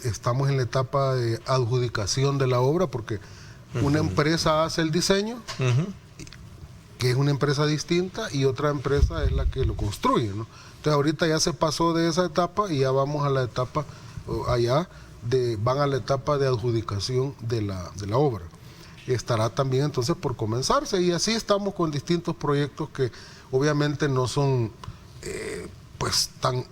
Speaker 4: estamos en la etapa de adjudicación de la obra, porque una empresa hace el diseño, que es una empresa distinta, y otra empresa es la que lo construye, ¿no? Entonces ahorita ya se pasó de esa etapa y ya vamos a la etapa, van a la etapa de adjudicación de la obra. Estará también entonces por comenzarse, y así estamos con distintos proyectos que obviamente no son pues tan...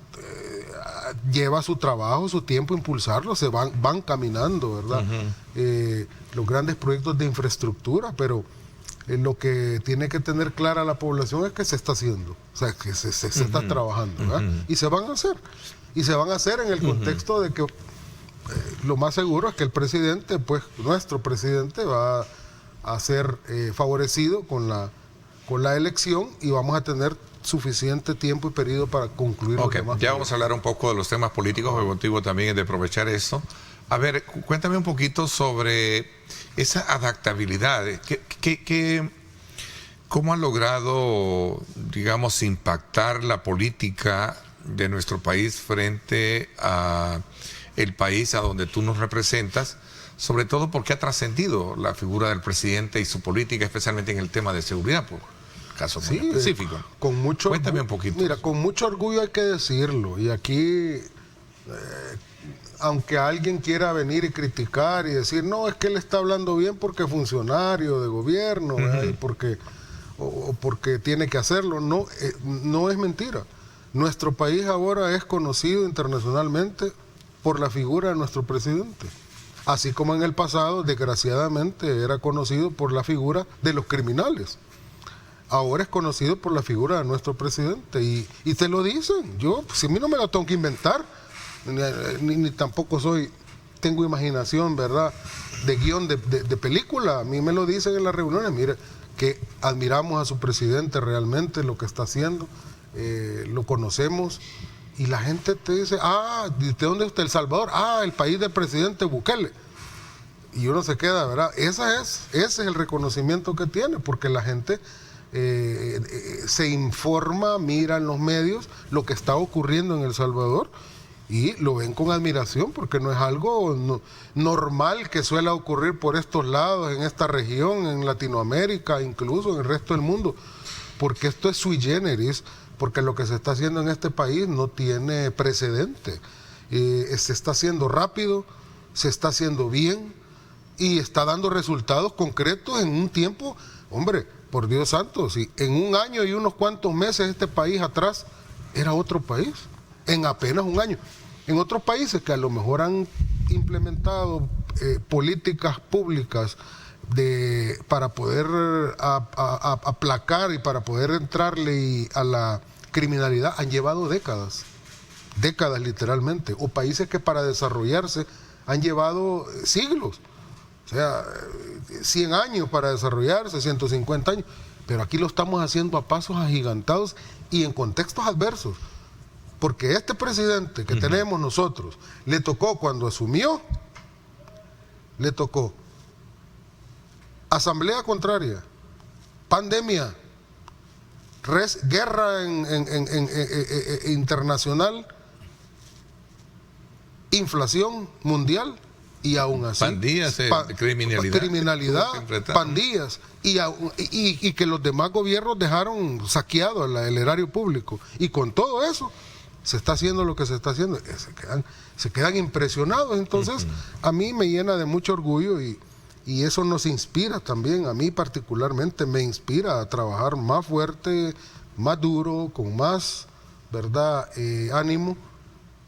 Speaker 4: lleva su trabajo, su tiempo impulsarlos, se van caminando, ¿verdad? Los grandes proyectos de infraestructura, pero lo que tiene que tener clara la población es que se está haciendo, o sea, que se está trabajando, ¿verdad? Y se van a hacer, en el contexto de que lo más seguro es que el presidente, pues nuestro presidente, va a ser favorecido con la elección, y vamos a tener suficiente tiempo y periodo para concluir los demás.
Speaker 2: Ya vamos a hablar un poco de los temas políticos, el motivo también es de aprovechar esto. A ver, cuéntame un poquito sobre esa adaptabilidad. ¿Cómo ha logrado, digamos, impactar la política de nuestro país frente a el país a donde tú nos representas? Sobre todo porque ha trascendido la figura del presidente y su política, especialmente en el tema de seguridad, por caso muy específico. Cuéntame un poquito.
Speaker 4: Mira, con mucho orgullo hay que decirlo, y aquí, aunque alguien quiera venir y criticar y decir, no, es que él está hablando bien porque es funcionario de gobierno, y porque tiene que hacerlo, no es mentira. Nuestro país ahora es conocido internacionalmente por la figura de nuestro presidente, así como en el pasado, desgraciadamente, era conocido por la figura de los criminales. Ahora es conocido por la figura de nuestro presidente, y te lo dicen. Yo, pues, a mí no me lo tengo que inventar, ni tampoco tengo imaginación, ¿verdad?, de guión de película. A mí me lo dicen en las reuniones. Mire, que admiramos a su presidente realmente, lo que está haciendo, lo conocemos, y la gente te dice, ¿de dónde está El Salvador? El país del presidente Bukele. Y uno se queda, ¿verdad? Ese es el reconocimiento que tiene, porque la gente se informa, mira en los medios lo que está ocurriendo en El Salvador, y lo ven con admiración, porque no es algo normal que suele ocurrir por estos lados, en esta región, en Latinoamérica, incluso en el resto del mundo, porque esto es sui generis, porque lo que se está haciendo en este país no tiene precedente. Se está haciendo rápido, se está haciendo bien, y está dando resultados concretos en un tiempo, hombre, por Dios santo, si en un año y unos cuantos meses este país atrás era otro país, en apenas un año. En otros países que a lo mejor han implementado políticas públicas para poder aplacar y para poder entrarle a la criminalidad, han llevado décadas literalmente, o países que para desarrollarse han llevado siglos. O sea, 100 años para desarrollarse, 150 años, pero aquí lo estamos haciendo a pasos agigantados y en contextos adversos, porque este presidente que tenemos nosotros, le tocó cuando asumió, le tocó asamblea contraria, pandemia, guerra internacional, inflación mundial, y aún así
Speaker 2: pandillas,
Speaker 4: criminalidad, pandillas, y que los demás gobiernos dejaron saqueado el erario público, y con todo eso se está haciendo lo que se está haciendo. Se quedan impresionados. Entonces a mí me llena de mucho orgullo, y eso nos inspira también, a mí particularmente me inspira a trabajar más fuerte, más duro, con más, ¿verdad?, ánimo.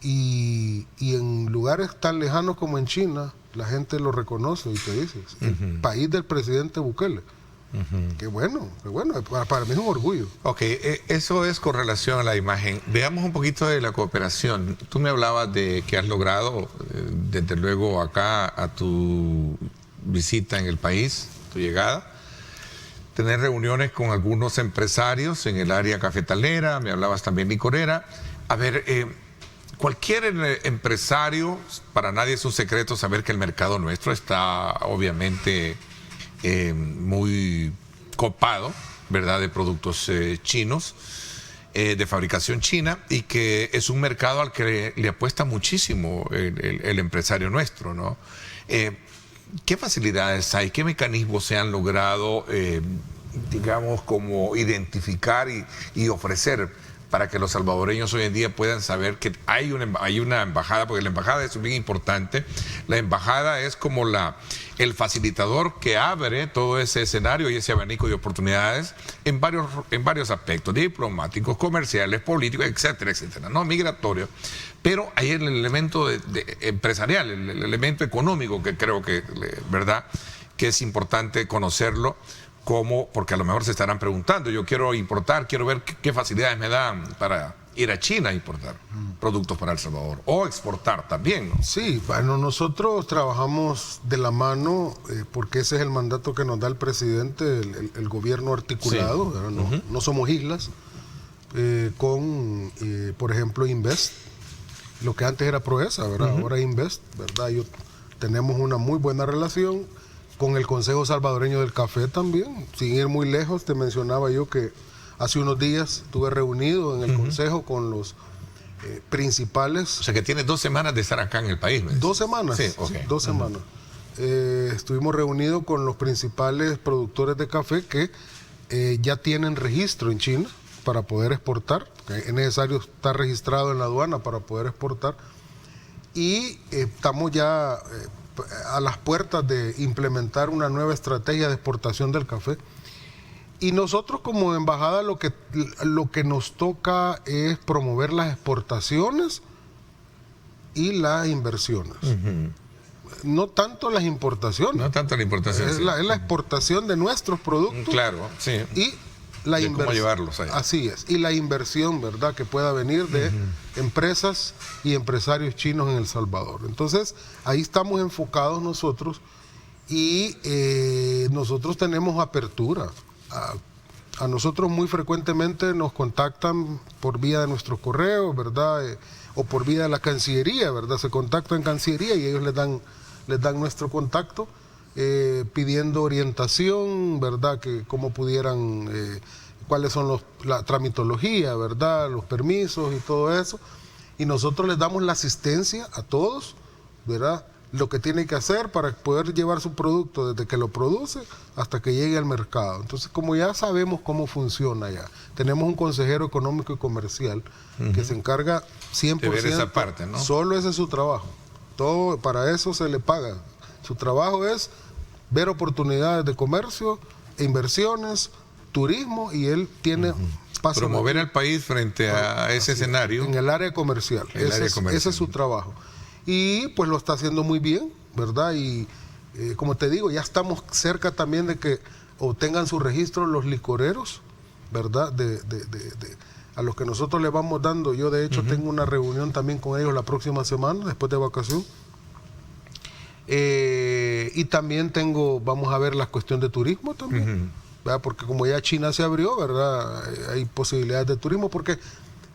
Speaker 4: Y en lugares tan lejanos como en China, la gente lo reconoce y te dice, el país del presidente Bukele. Qué bueno, para mí es un orgullo.
Speaker 2: Ok, eso es con relación a la imagen. Veamos un poquito de la cooperación. Tú me hablabas de que has logrado, desde luego acá a tu visita en el país, tu llegada, tener reuniones con algunos empresarios en el área cafetalera, me hablabas también licorera. A ver, cualquier empresario, para nadie es un secreto saber que el mercado nuestro está obviamente muy copado, ¿verdad?, de productos chinos, de fabricación china, y que es un mercado al que le apuesta muchísimo el empresario nuestro, ¿no? ¿Qué facilidades hay? ¿Qué mecanismos se han logrado, digamos, como identificar y ofrecer para que los salvadoreños hoy en día puedan saber que hay una embajada? Porque la embajada es bien importante. La embajada es como el facilitador que abre todo ese escenario y ese abanico de oportunidades en varios aspectos, diplomáticos, comerciales, políticos, etcétera, etcétera, no migratorios. Pero hay el elemento empresarial, el elemento económico, que creo que, ¿verdad?, que es importante conocerlo. Porque a lo mejor se estarán preguntando, yo quiero importar, quiero ver qué facilidades me dan para ir a China a importar productos para El Salvador, o exportar también, ¿no?
Speaker 4: Sí, bueno, nosotros trabajamos de la mano, porque ese es el mandato que nos da el presidente, el gobierno articulado, sí. No somos islas, con, por ejemplo, Invest, lo que antes era Proesa, ¿verdad? Ahora Invest, ¿verdad? Tenemos una muy buena relación con el Consejo Salvadoreño del Café también. Sin ir muy lejos, te mencionaba yo que hace unos días estuve reunido en el Consejo con los principales...
Speaker 2: O sea, que tiene 2 semanas de estar acá en el país, ¿no?
Speaker 4: 2 semanas,
Speaker 2: sí, okay.
Speaker 4: Sí, 2 semanas. Estuvimos reunidos con los principales productores de café que ya tienen registro en China para poder exportar. Es necesario estar registrado en la aduana para poder exportar. Y estamos ya... a las puertas de implementar una nueva estrategia de exportación del café. Y nosotros como embajada lo que nos toca es promover las exportaciones y las inversiones. No tanto las importaciones.
Speaker 2: No tanto la importación.
Speaker 4: Es la exportación de nuestros productos.
Speaker 2: Claro, sí.
Speaker 4: Y la
Speaker 2: cómo llevarlos allá.
Speaker 4: Así es. Y la inversión, ¿verdad?, que pueda venir de empresas y empresarios chinos en El Salvador. Entonces, ahí estamos enfocados nosotros y nosotros tenemos apertura. A nosotros muy frecuentemente nos contactan por vía de nuestros correos, ¿verdad?, o por vía de la Cancillería, ¿verdad? Se contactan en Cancillería y ellos les dan nuestro contacto. Pidiendo orientación, ¿verdad?, que cómo pudieran, cuáles son la tramitología, ¿verdad?, los permisos y todo eso, y nosotros les damos la asistencia a todos, ¿verdad?, lo que tiene que hacer para poder llevar su producto desde que lo produce hasta que llegue al mercado. Entonces, como ya sabemos cómo funciona ya, tenemos un consejero económico y comercial que se encarga 100%
Speaker 2: de ver esa parte, ¿no?
Speaker 4: Solo ese es su trabajo, todo para eso se le paga. Su trabajo es ver oportunidades de comercio, inversiones, turismo, y él tiene...
Speaker 2: promover el país frente a ese escenario.
Speaker 4: En el área comercial. Ese es su trabajo. Y pues lo está haciendo muy bien, ¿verdad? Y como te digo, ya estamos cerca también de que obtengan su registro los licoreros, ¿verdad? A los que nosotros le vamos dando. Yo de hecho tengo una reunión también con ellos la próxima semana, después de vacación. Y también vamos a ver la cuestión de turismo también, ¿verdad? Porque como ya China se abrió, ¿verdad?, hay posibilidades de turismo, porque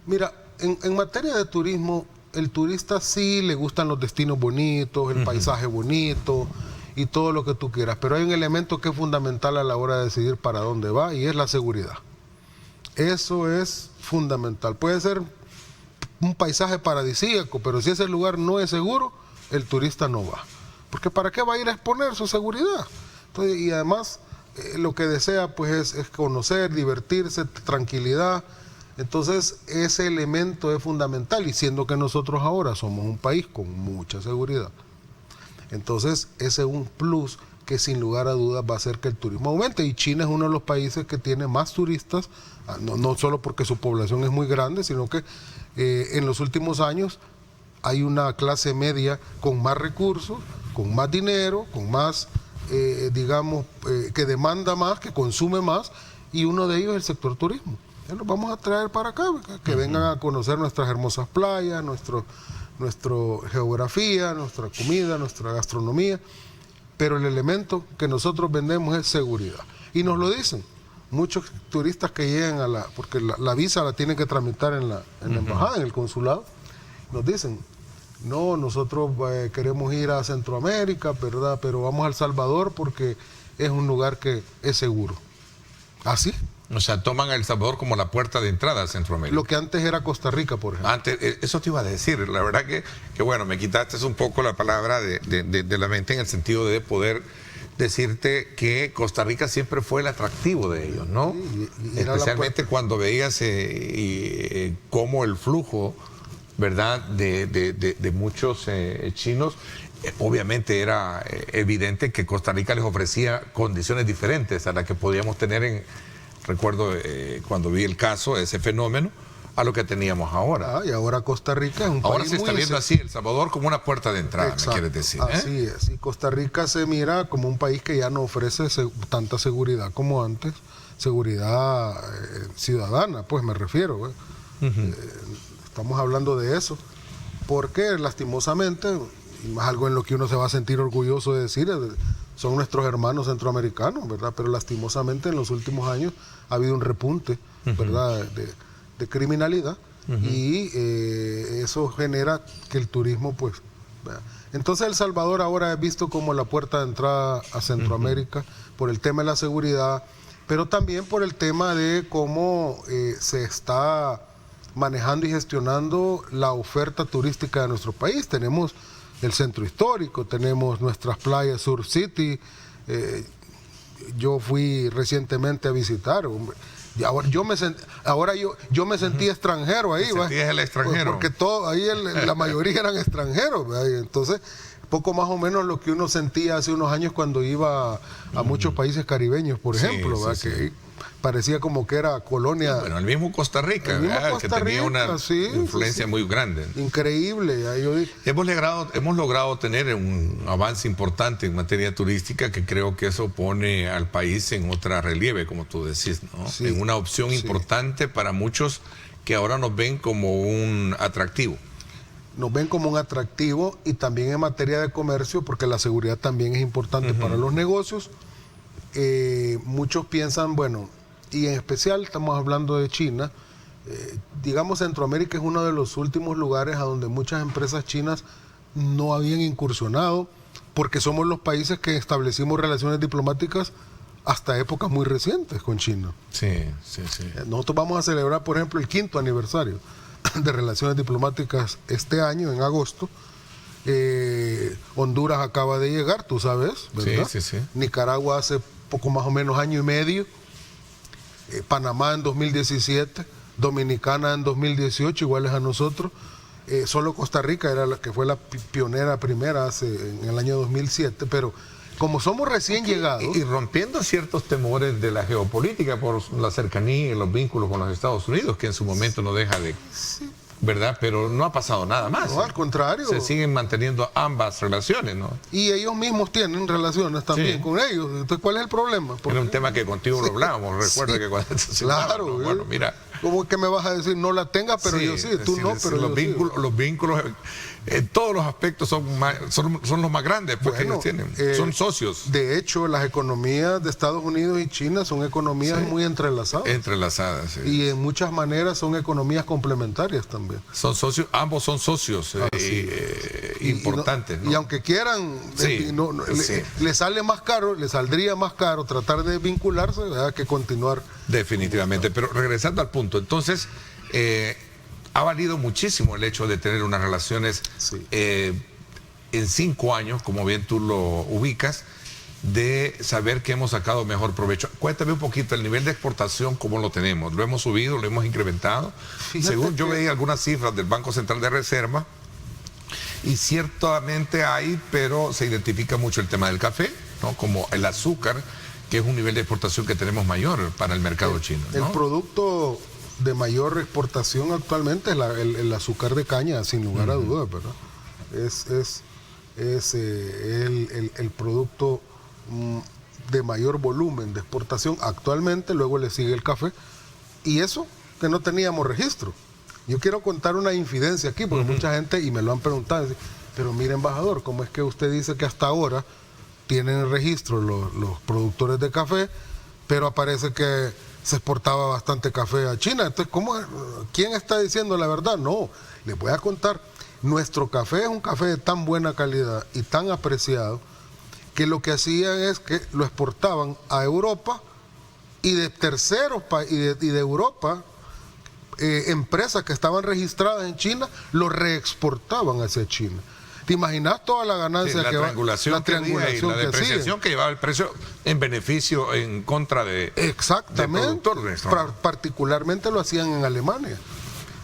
Speaker 4: mira, en materia de turismo, el turista sí le gustan los destinos bonitos, el paisaje bonito y todo lo que tú quieras, pero hay un elemento que es fundamental a la hora de decidir para dónde va, y es la seguridad. Eso es fundamental. Puede ser un paisaje paradisíaco, pero si ese lugar no es seguro, el turista no va. Porque ¿para qué va a ir a exponer su seguridad? Entonces, y además, lo que desea pues es conocer, divertirse, tranquilidad. Entonces, ese elemento es fundamental, y siendo que nosotros ahora somos un país con mucha seguridad. Entonces, ese es un plus que sin lugar a dudas va a hacer que el turismo aumente. Y China es uno de los países que tiene más turistas, no solo porque su población es muy grande, sino que en los últimos años hay una clase media con más recursos, con más dinero, con más digamos, que demanda más, que consume más, y uno de ellos es el sector turismo. Ya los vamos a traer para acá, que vengan a conocer nuestras hermosas playas, nuestra geografía, nuestra comida, nuestra gastronomía, pero el elemento que nosotros vendemos es seguridad. Y nos lo dicen muchos turistas que llegan porque la visa la tienen que tramitar en la embajada, en el consulado, nos dicen, no, nosotros queremos ir a Centroamérica, ¿verdad? Pero vamos a El Salvador porque es un lugar que es seguro. ¿Así?
Speaker 2: O sea, toman a El Salvador como la puerta de entrada a Centroamérica.
Speaker 4: Lo que antes era Costa Rica, por ejemplo.
Speaker 2: Antes, eso te iba a decir. La verdad que bueno, me quitaste un poco la palabra de la mente en el sentido de poder decirte que Costa Rica siempre fue el atractivo de ellos, ¿no?
Speaker 4: Y
Speaker 2: especialmente cuando veías cómo el flujo, ¿verdad?, de muchos chinos, obviamente era evidente que Costa Rica les ofrecía condiciones diferentes a las que podíamos tener recuerdo cuando vi el caso, ese fenómeno, a lo que teníamos ahora.
Speaker 4: Y ahora Costa Rica es un
Speaker 2: ahora
Speaker 4: país
Speaker 2: se está viendo así El Salvador como una puerta de entrada. Exacto. Me quieres decir.
Speaker 4: Así es. Y Costa Rica se mira como un país que ya no ofrece tanta seguridad como antes, seguridad ciudadana, pues me refiero. Estamos hablando de eso, porque lastimosamente, y más algo en lo que uno se va a sentir orgulloso de decir, son nuestros hermanos centroamericanos, ¿verdad? Pero lastimosamente en los últimos años ha habido un repunte, ¿verdad?, de criminalidad, y eso genera que el turismo, pues... ¿verdad? Entonces El Salvador ahora es visto como la puerta de entrada a Centroamérica por el tema de la seguridad, pero también por el tema de cómo se está manejando y gestionando la oferta turística de nuestro país. Tenemos el centro histórico, tenemos nuestras playas Sur City. Yo fui recientemente a visitar, hombre. Y ahora yo me sentí extranjero ahí.
Speaker 2: ¿Sentías el extranjero?
Speaker 4: Porque ahí la mayoría eran extranjeros, ¿verdad? Y entonces, poco más o menos lo que uno sentía hace unos años cuando iba a muchos países caribeños, por ejemplo, ¿verdad? Que parecía como que era colonia.
Speaker 2: Bueno, el mismo Costa Rica, que tenía una influencia muy grande.
Speaker 4: Increíble.
Speaker 2: Hemos logrado tener un avance importante en materia turística, que creo que eso pone al país en otra relieve, como tú decís, ¿no? Sí, en una opción importante para muchos que ahora nos ven como un atractivo.
Speaker 4: Nos ven como un atractivo, y también en materia de comercio, porque la seguridad también es importante para los negocios. Muchos piensan, bueno, y en especial estamos hablando de China, digamos Centroamérica es uno de los últimos lugares a donde muchas empresas chinas no habían incursionado, porque somos los países que establecimos relaciones diplomáticas hasta épocas muy recientes con China.
Speaker 2: Sí.
Speaker 4: Nosotros vamos a celebrar, por ejemplo, el 5º aniversario de relaciones diplomáticas este año, en agosto. Honduras acaba de llegar, tú sabes, ¿verdad?
Speaker 2: Sí.
Speaker 4: Nicaragua hace poco más o menos año y medio. Panamá en 2017, Dominicana en 2018, iguales a nosotros. Solo Costa Rica era la que fue la pionera primera en el año 2007, pero como somos recién llegados...
Speaker 2: Y rompiendo ciertos temores de la geopolítica por la cercanía y los vínculos con los Estados Unidos, que en su momento no deja de...
Speaker 4: Sí.
Speaker 2: ¿Verdad? Pero no ha pasado nada más.
Speaker 4: No, al contrario.
Speaker 2: Se siguen manteniendo ambas relaciones, ¿no?
Speaker 4: Y ellos mismos tienen relaciones también con ellos. Entonces, ¿cuál es el problema?
Speaker 2: Era un tema que contigo lo hablábamos. Recuerda que cuando
Speaker 4: claro.
Speaker 2: Bueno, mira.
Speaker 4: ¿Cómo que me vas a decir? No la tenga, pero yo sí. Tú no, pero
Speaker 2: los vínculos, los vínculos en todos los aspectos son los más grandes, porque ellos tienen. Son socios.
Speaker 4: De hecho, las economías de Estados Unidos y China son economías muy entrelazadas.
Speaker 2: Entrelazadas, sí.
Speaker 4: Y en muchas maneras son economías complementarias también.
Speaker 2: Son socios, ambos son socios importantes.
Speaker 4: Y aunque quieran, le sale más caro, le saldría más caro tratar de vincularse, ¿verdad?, que continuar.
Speaker 2: Definitivamente. Pero regresando al punto, entonces, ha valido muchísimo el hecho de tener unas relaciones en 5 años, como bien tú lo ubicas, de saber que hemos sacado mejor provecho. Cuéntame un poquito el nivel de exportación, cómo lo tenemos. ¿Lo hemos subido, lo hemos incrementado? Según yo veía algunas cifras del Banco Central de Reserva, y ciertamente hay, pero se identifica mucho el tema del café, ¿no?, como el azúcar, que es un nivel de exportación que tenemos mayor para el mercado chino, ¿no?
Speaker 4: El producto de mayor exportación actualmente es el azúcar de caña, sin lugar a dudas, ¿verdad? Es el producto de mayor volumen de exportación actualmente, luego le sigue el café, y eso que no teníamos registro. Yo quiero contar una infidencia aquí, porque mucha gente, y me lo han preguntado, pero mire, embajador, ¿cómo es que usted dice que hasta ahora tienen el registro los productores de café, pero aparece que se exportaba bastante café a China? Entonces, ¿quién está diciendo la verdad? No, les voy a contar. Nuestro café es un café de tan buena calidad y tan apreciado que lo que hacían es que lo exportaban a Europa, y de terceros países y de Europa, empresas que estaban registradas en China lo reexportaban hacia China. ¿Te imaginas toda la ganancia
Speaker 2: la
Speaker 4: que
Speaker 2: triangulación
Speaker 4: va? La triangulación
Speaker 2: y la depreciación que llevaba el precio en beneficio, en contra de
Speaker 4: exactamente,
Speaker 2: del productor, ¿no?
Speaker 4: Particularmente lo hacían en Alemania.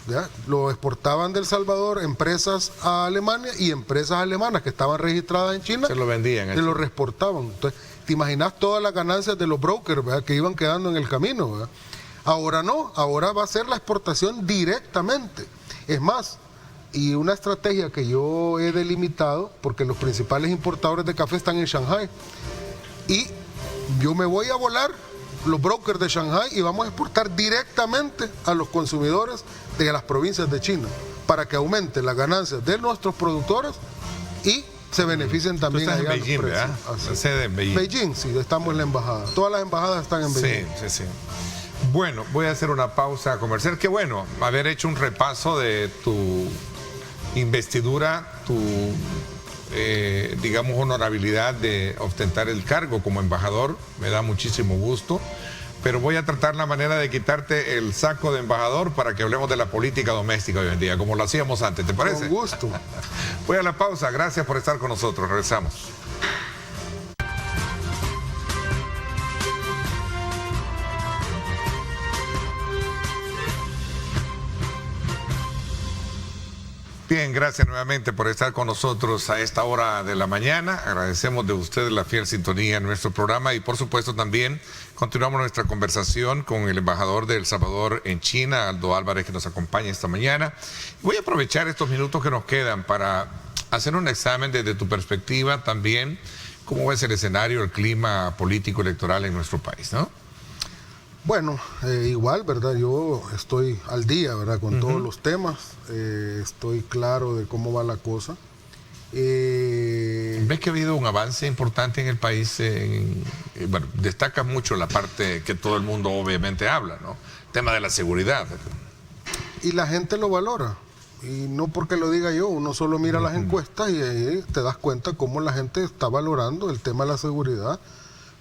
Speaker 4: ¿Ya? Lo exportaban del Salvador empresas a Alemania, y empresas alemanas que estaban registradas en China
Speaker 2: se lo vendían,
Speaker 4: se lo reexportaban. Entonces, ¿te imaginas todas las ganancias de los brokers, ¿verdad?, que iban quedando en el camino, ¿verdad? Ahora no, ahora va a ser la exportación directamente. Es más, y una estrategia que yo he delimitado, porque los principales importadores de café están en Shanghai, y yo me voy a volar los brokers de Shanghai y vamos a exportar directamente a los consumidores de las provincias de China, para que aumente las ganancias de nuestros productores y se beneficien también allá.
Speaker 2: Tú estás en Beijing, ¿verdad? La sede en Beijing.
Speaker 4: Beijing, sí, estamos en la embajada. Todas las embajadas están en Beijing.
Speaker 2: Sí. Bueno, voy a hacer una pausa comercial. Qué bueno haber hecho un repaso de tu investidura, tu, digamos, honorabilidad de ostentar el cargo como embajador. Me da muchísimo gusto. Pero voy a tratar la manera de quitarte el saco de embajador para que hablemos de la política doméstica hoy en día, como lo hacíamos antes, ¿te parece?
Speaker 4: Con gusto.
Speaker 2: Voy a la pausa, gracias por estar con nosotros, regresamos. Bien, gracias nuevamente por estar con nosotros a esta hora de la mañana. Agradecemos de ustedes la fiel sintonía en nuestro programa y por supuesto también continuamos nuestra conversación con el embajador de El Salvador en China, Aldo Álvarez, que nos acompaña esta mañana. Voy a aprovechar estos minutos que nos quedan para hacer un examen desde tu perspectiva también, cómo ves el escenario, el clima político electoral en nuestro país, ¿no?
Speaker 4: Bueno, igual, ¿verdad? Yo estoy al día, ¿verdad? Con todos los temas, estoy claro de cómo va la cosa.
Speaker 2: ¿Ves que ha habido un avance importante en el país? Bueno, destaca mucho la parte que todo el mundo obviamente habla, ¿no? El tema de la seguridad.
Speaker 4: Y la gente lo valora. Y no porque lo diga yo, uno solo mira las encuestas y ahí te das cuenta cómo la gente está valorando el tema de la seguridad.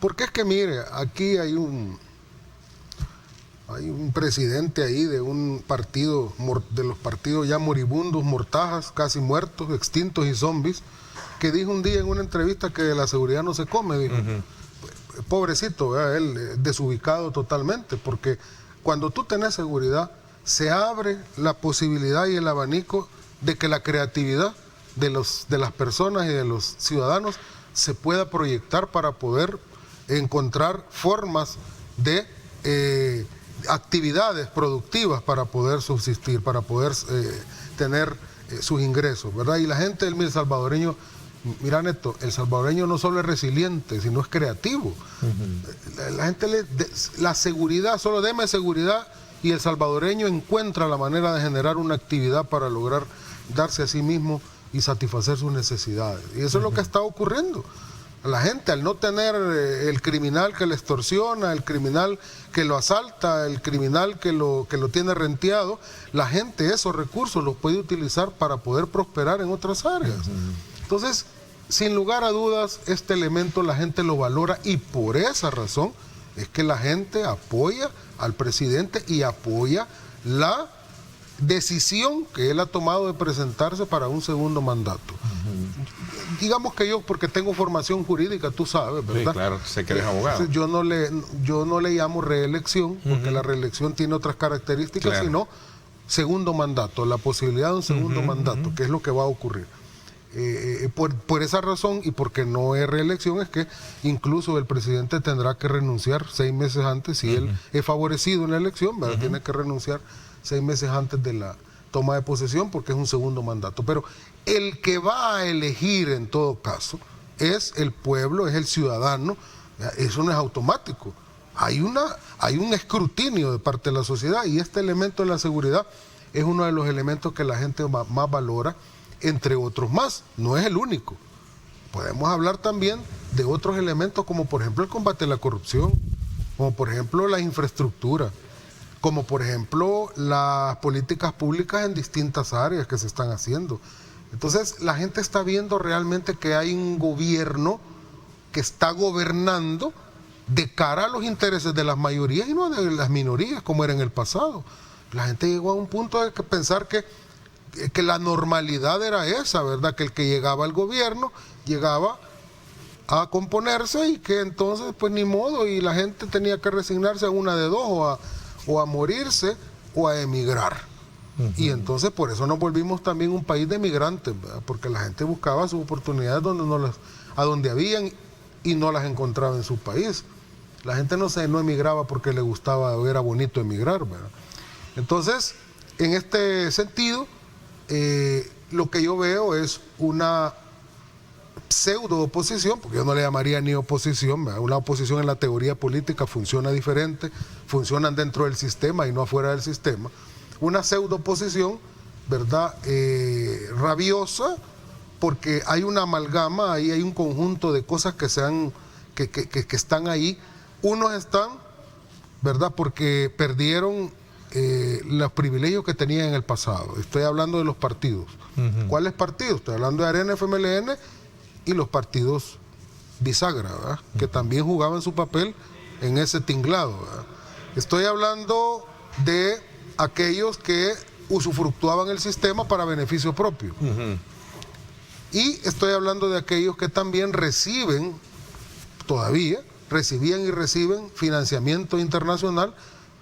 Speaker 4: Porque es que, mire, aquí hay un presidente ahí de un partido, de los partidos ya moribundos, mortajas, casi muertos, extintos y zombies, que dijo un día en una entrevista que la seguridad no se come, dijo. Pobrecito, ¿verdad? Él desubicado totalmente, porque cuando tú tenés seguridad, se abre la posibilidad y el abanico de que la creatividad de las personas y de los ciudadanos se pueda proyectar para poder encontrar formas de actividades productivas para poder subsistir, para poder tener sus ingresos, ¿verdad? Y la gente del salvadoreño, mira, Neto, el salvadoreño no solo es resiliente, sino es creativo. La gente la seguridad, solo deme seguridad y el salvadoreño encuentra la manera de generar una actividad para lograr darse a sí mismo y satisfacer sus necesidades. Y eso es lo que está ocurriendo. La gente, al no tener el criminal que le extorsiona, el criminal que lo asalta, el criminal que lo tiene renteado, la gente esos recursos los puede utilizar para poder prosperar en otras áreas. Entonces, sin lugar a dudas, este elemento la gente lo valora y por esa razón es que la gente apoya al presidente y apoya la decisión que él ha tomado de presentarse para un segundo mandato. Digamos que yo, porque tengo formación jurídica, tú sabes, ¿verdad?
Speaker 2: Sí, claro, sé que eres abogado.
Speaker 4: Yo no le llamo reelección, porque la reelección tiene otras características, sino segundo mandato, la posibilidad de un segundo mandato, que es lo que va a ocurrir. Por esa razón, y porque no es reelección, es que incluso el presidente tendrá que renunciar 6 meses antes, si él es favorecido en la elección, ¿verdad? Tiene que renunciar 6 meses antes de la toma de posesión porque es un segundo mandato. Pero el que va a elegir en todo caso es el pueblo, es el ciudadano. Eso no es automático. Hay un escrutinio de parte de la sociedad, y este elemento de la seguridad es uno de los elementos que la gente más valora, entre otros más. No es el único. Podemos hablar también de otros elementos, como por ejemplo el combate a la corrupción, como por ejemplo la infraestructura, como por ejemplo las políticas públicas en distintas áreas que se están haciendo. Entonces la gente está viendo realmente que hay un gobierno que está gobernando de cara a los intereses de las mayorías y no de las minorías, como era en el pasado. La gente llegó a un punto de pensar que la normalidad era esa, ¿verdad? Que el que llegaba al gobierno llegaba a componerse, y que entonces pues ni modo, y la gente tenía que resignarse a una de dos, o a morirse o a emigrar. Y entonces por eso nos volvimos también un país de emigrantes, ¿verdad? Porque la gente buscaba sus oportunidades a donde habían, y no las encontraba en su país. La gente no emigraba porque le gustaba o era bonito emigrar, ¿verdad? Entonces, en este sentido, lo que yo veo es una pseudo oposición, porque yo no le llamaría ni oposición, ¿verdad? Una oposición en la teoría política funciona diferente, funcionan dentro del sistema y no afuera del sistema. Una pseudo oposición, ¿verdad? Rabiosa, porque hay una amalgama, ahí hay un conjunto de cosas que están ahí. Unos están, ¿verdad? Porque perdieron los privilegios que tenían en el pasado. Estoy hablando de los partidos. ¿Cuáles partidos? Estoy hablando de Arena, FMLN y los partidos bisagra, ¿verdad? Que también jugaban su papel en ese tinglado, ¿verdad? Estoy hablando de aquellos que usufructuaban el sistema para beneficio propio. Y estoy hablando de aquellos que también recibían y reciben financiamiento internacional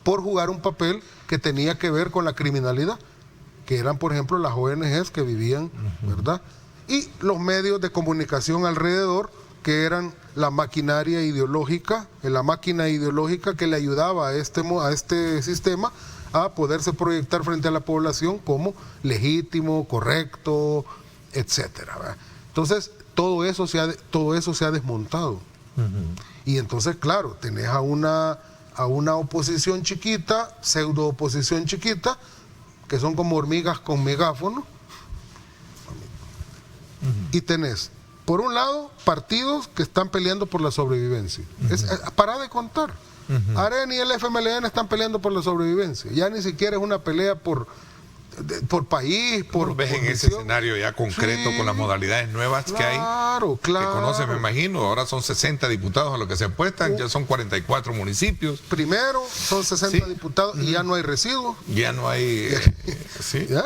Speaker 4: por jugar un papel que tenía que ver con la criminalidad, que eran, por ejemplo, las ONGs que vivían, ¿verdad? Y los medios de comunicación alrededor, que eran la maquinaria ideológica, la máquina ideológica que le ayudaba a este sistema a poderse proyectar frente a la población como legítimo, correcto, etcétera, ¿verdad? Entonces, todo eso se ha desmontado. Y entonces, claro, tenés a una oposición chiquita, pseudo oposición chiquita, que son como hormigas con megáfono. Y tenés, por un lado, partidos que están peleando por la sobrevivencia. Para de contar. Arena y el FMLN están peleando por la sobrevivencia. Ya ni siquiera es una pelea por país, por
Speaker 2: ves en ese escenario ya concreto, sí, con las modalidades nuevas que hay,
Speaker 4: claro,
Speaker 2: que conoces, me imagino. Ahora son 60 diputados a los que se apuestan, ya son 44 municipios.
Speaker 4: Primero son 60 diputados y ya no hay residuos.
Speaker 2: Ya no hay... ¿sí?
Speaker 4: ¿Ya?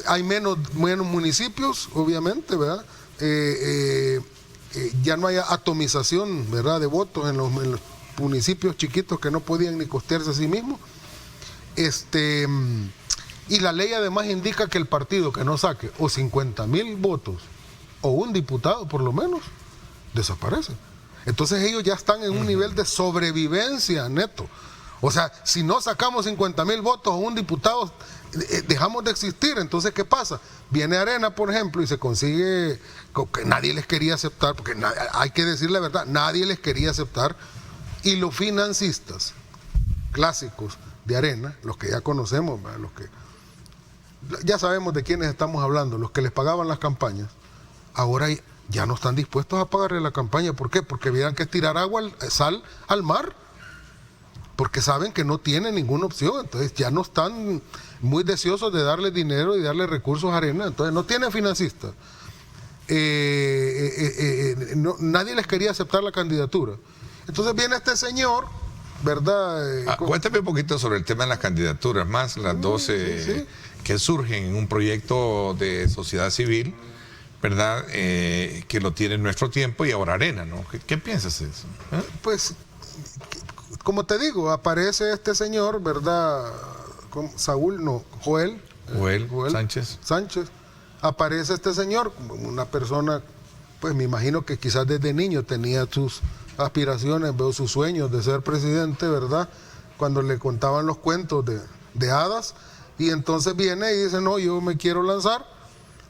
Speaker 4: Hay menos municipios, obviamente, ¿verdad? Ya no hay atomización, ¿verdad?, de votos en los municipios chiquitos que no podían ni costearse a sí mismos. Y la ley además indica que el partido que no saque o 50,000 votos o un diputado por lo menos, desaparece. Entonces ellos ya están en un nivel de sobrevivencia neto. O sea, si no sacamos 50,000 votos o un diputado, dejamos de existir. Entonces, ¿qué pasa? Viene Arena, por ejemplo, y se consigue, que nadie les quería aceptar, porque hay que decir la verdad, nadie les quería aceptar, y los financistas clásicos de Arena, los que ya conocemos, los que ya sabemos de quiénes estamos hablando, los que les pagaban las campañas, ahora ya no están dispuestos a pagarle la campaña. ¿Por qué? Porque vieran que es tirar sal al mar, porque saben que no tienen ninguna opción. Entonces ya no están muy deseosos de darle dinero y darle recursos a Arena. Entonces no tienen financistas. Nadie les quería aceptar la candidatura. Entonces viene este señor, ¿verdad?
Speaker 2: Cuéntame un poquito sobre el tema de las candidaturas, más las 12 que surgen en un proyecto de sociedad civil, ¿verdad? Que lo tiene en nuestro tiempo, y ahora Arena, ¿no? ¿Qué piensas de eso?
Speaker 4: Pues, como te digo, aparece este señor, ¿verdad? Joel Sánchez. Aparece este señor, una persona, pues me imagino que quizás desde niño tenía sus aspiraciones, veo sus sueños de ser presidente, ¿verdad? Cuando le contaban los cuentos de hadas, y entonces viene y dice, no, yo me quiero lanzar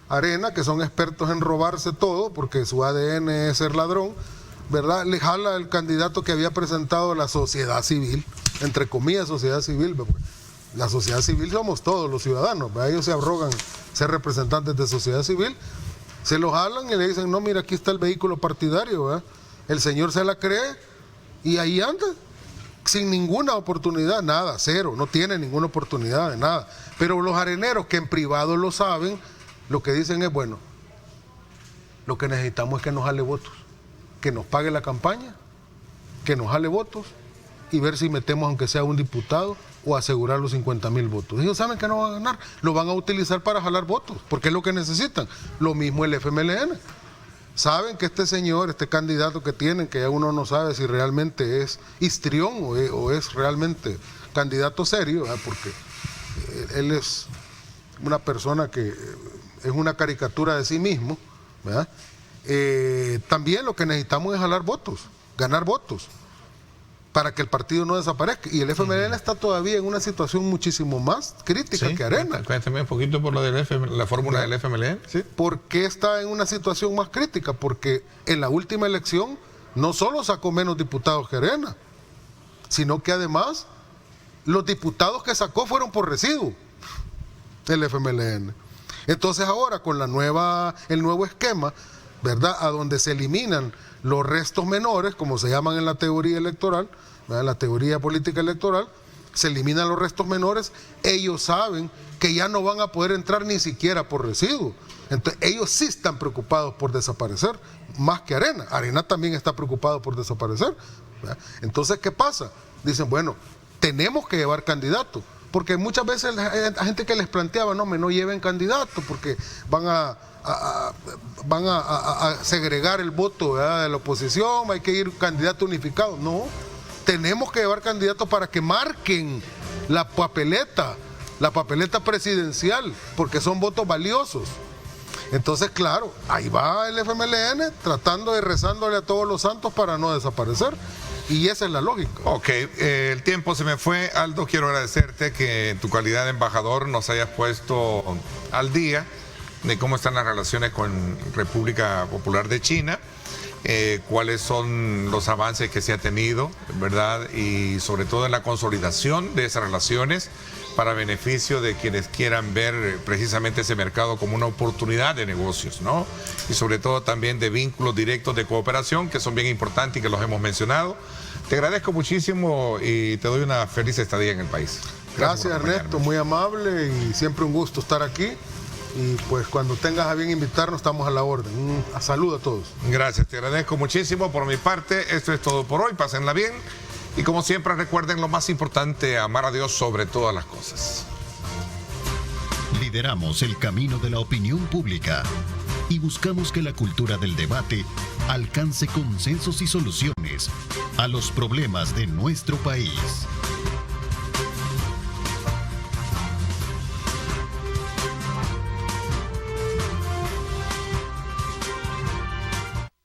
Speaker 4: Arena, que son expertos en robarse todo, porque su ADN es ser ladrón, ¿verdad? Le jala el candidato que había presentado la sociedad civil, entre comillas sociedad civil, la sociedad civil somos todos los ciudadanos, ¿verdad? Ellos se arrogan ser representantes de sociedad civil, se lo jalan y le dicen, no, mira, aquí está el vehículo partidario, ¿verdad? El señor se la cree y ahí anda, sin ninguna oportunidad, nada, cero, no tiene ninguna oportunidad de nada. Pero los areneros que en privado lo saben, lo que dicen es, bueno, lo que necesitamos es que nos jale votos, que nos pague la campaña, que nos jale votos y ver si metemos aunque sea un diputado o asegurar los 50,000 votos. Ellos saben que no van a ganar, lo van a utilizar para jalar votos, porque es lo que necesitan. Lo mismo el FMLN. Saben que este señor, este candidato que tienen, que ya uno no sabe si realmente es histrión o es realmente candidato serio, ¿verdad? Porque él es una persona que es una caricatura de sí mismo, ¿verdad? También lo que necesitamos es jalar votos, ganar votos, para que el partido no desaparezca. Y el FMLN está todavía en una situación muchísimo más crítica que Arena.
Speaker 2: Cuéntame un poquito por lo del la fórmula del FMLN.
Speaker 4: ¿Sí? ¿Por qué está en una situación más crítica? Porque en la última elección no solo sacó menos diputados que Arena, sino que además los diputados que sacó fueron por residuo del FMLN. Entonces ahora con el nuevo esquema, ¿verdad? A donde se eliminan los restos menores, como se llaman en la teoría electoral, ¿verdad? La teoría política electoral, se eliminan los restos menores, ellos saben que ya no van a poder entrar ni siquiera por residuo. Entonces ellos sí están preocupados por desaparecer, más que Arena. Arena también está preocupado por desaparecer, ¿verdad? Entonces, ¿qué pasa? Dicen, bueno, tenemos que llevar candidato, porque muchas veces hay gente que les planteaba, no lleven candidato, porque van a segregar el voto, ¿verdad? De la oposición, hay que ir candidato unificado. No, tenemos que llevar candidatos para que marquen la papeleta presidencial, porque son votos valiosos. Entonces, claro, ahí va el FMLN tratando de rezándole a todos los santos para no desaparecer. Y esa es la lógica.
Speaker 2: Ok, el tiempo se me fue. Aldo, quiero agradecerte que en tu calidad de embajador nos hayas puesto al día de cómo están las relaciones con República Popular de China, cuáles son los avances que se ha tenido, ¿verdad? Y sobre todo en la consolidación de esas relaciones para beneficio de quienes quieran ver precisamente ese mercado como una oportunidad de negocios, ¿no? Y sobre todo también de vínculos directos de cooperación, que son bien importantes y que los hemos mencionado. Te agradezco muchísimo y te doy una feliz estadía en el país.
Speaker 4: Gracias Ernesto, muy amable y siempre un gusto estar aquí. Y pues cuando tengas a bien invitarnos, estamos a la orden. Salud a todos.
Speaker 2: Gracias, te agradezco muchísimo. Por mi parte, esto es todo por hoy. Pásenla bien. Y como siempre, recuerden lo más importante, amar a Dios sobre todas las cosas.
Speaker 1: Lideramos el camino de la opinión pública y buscamos que la cultura del debate alcance consensos y soluciones a los problemas de nuestro país.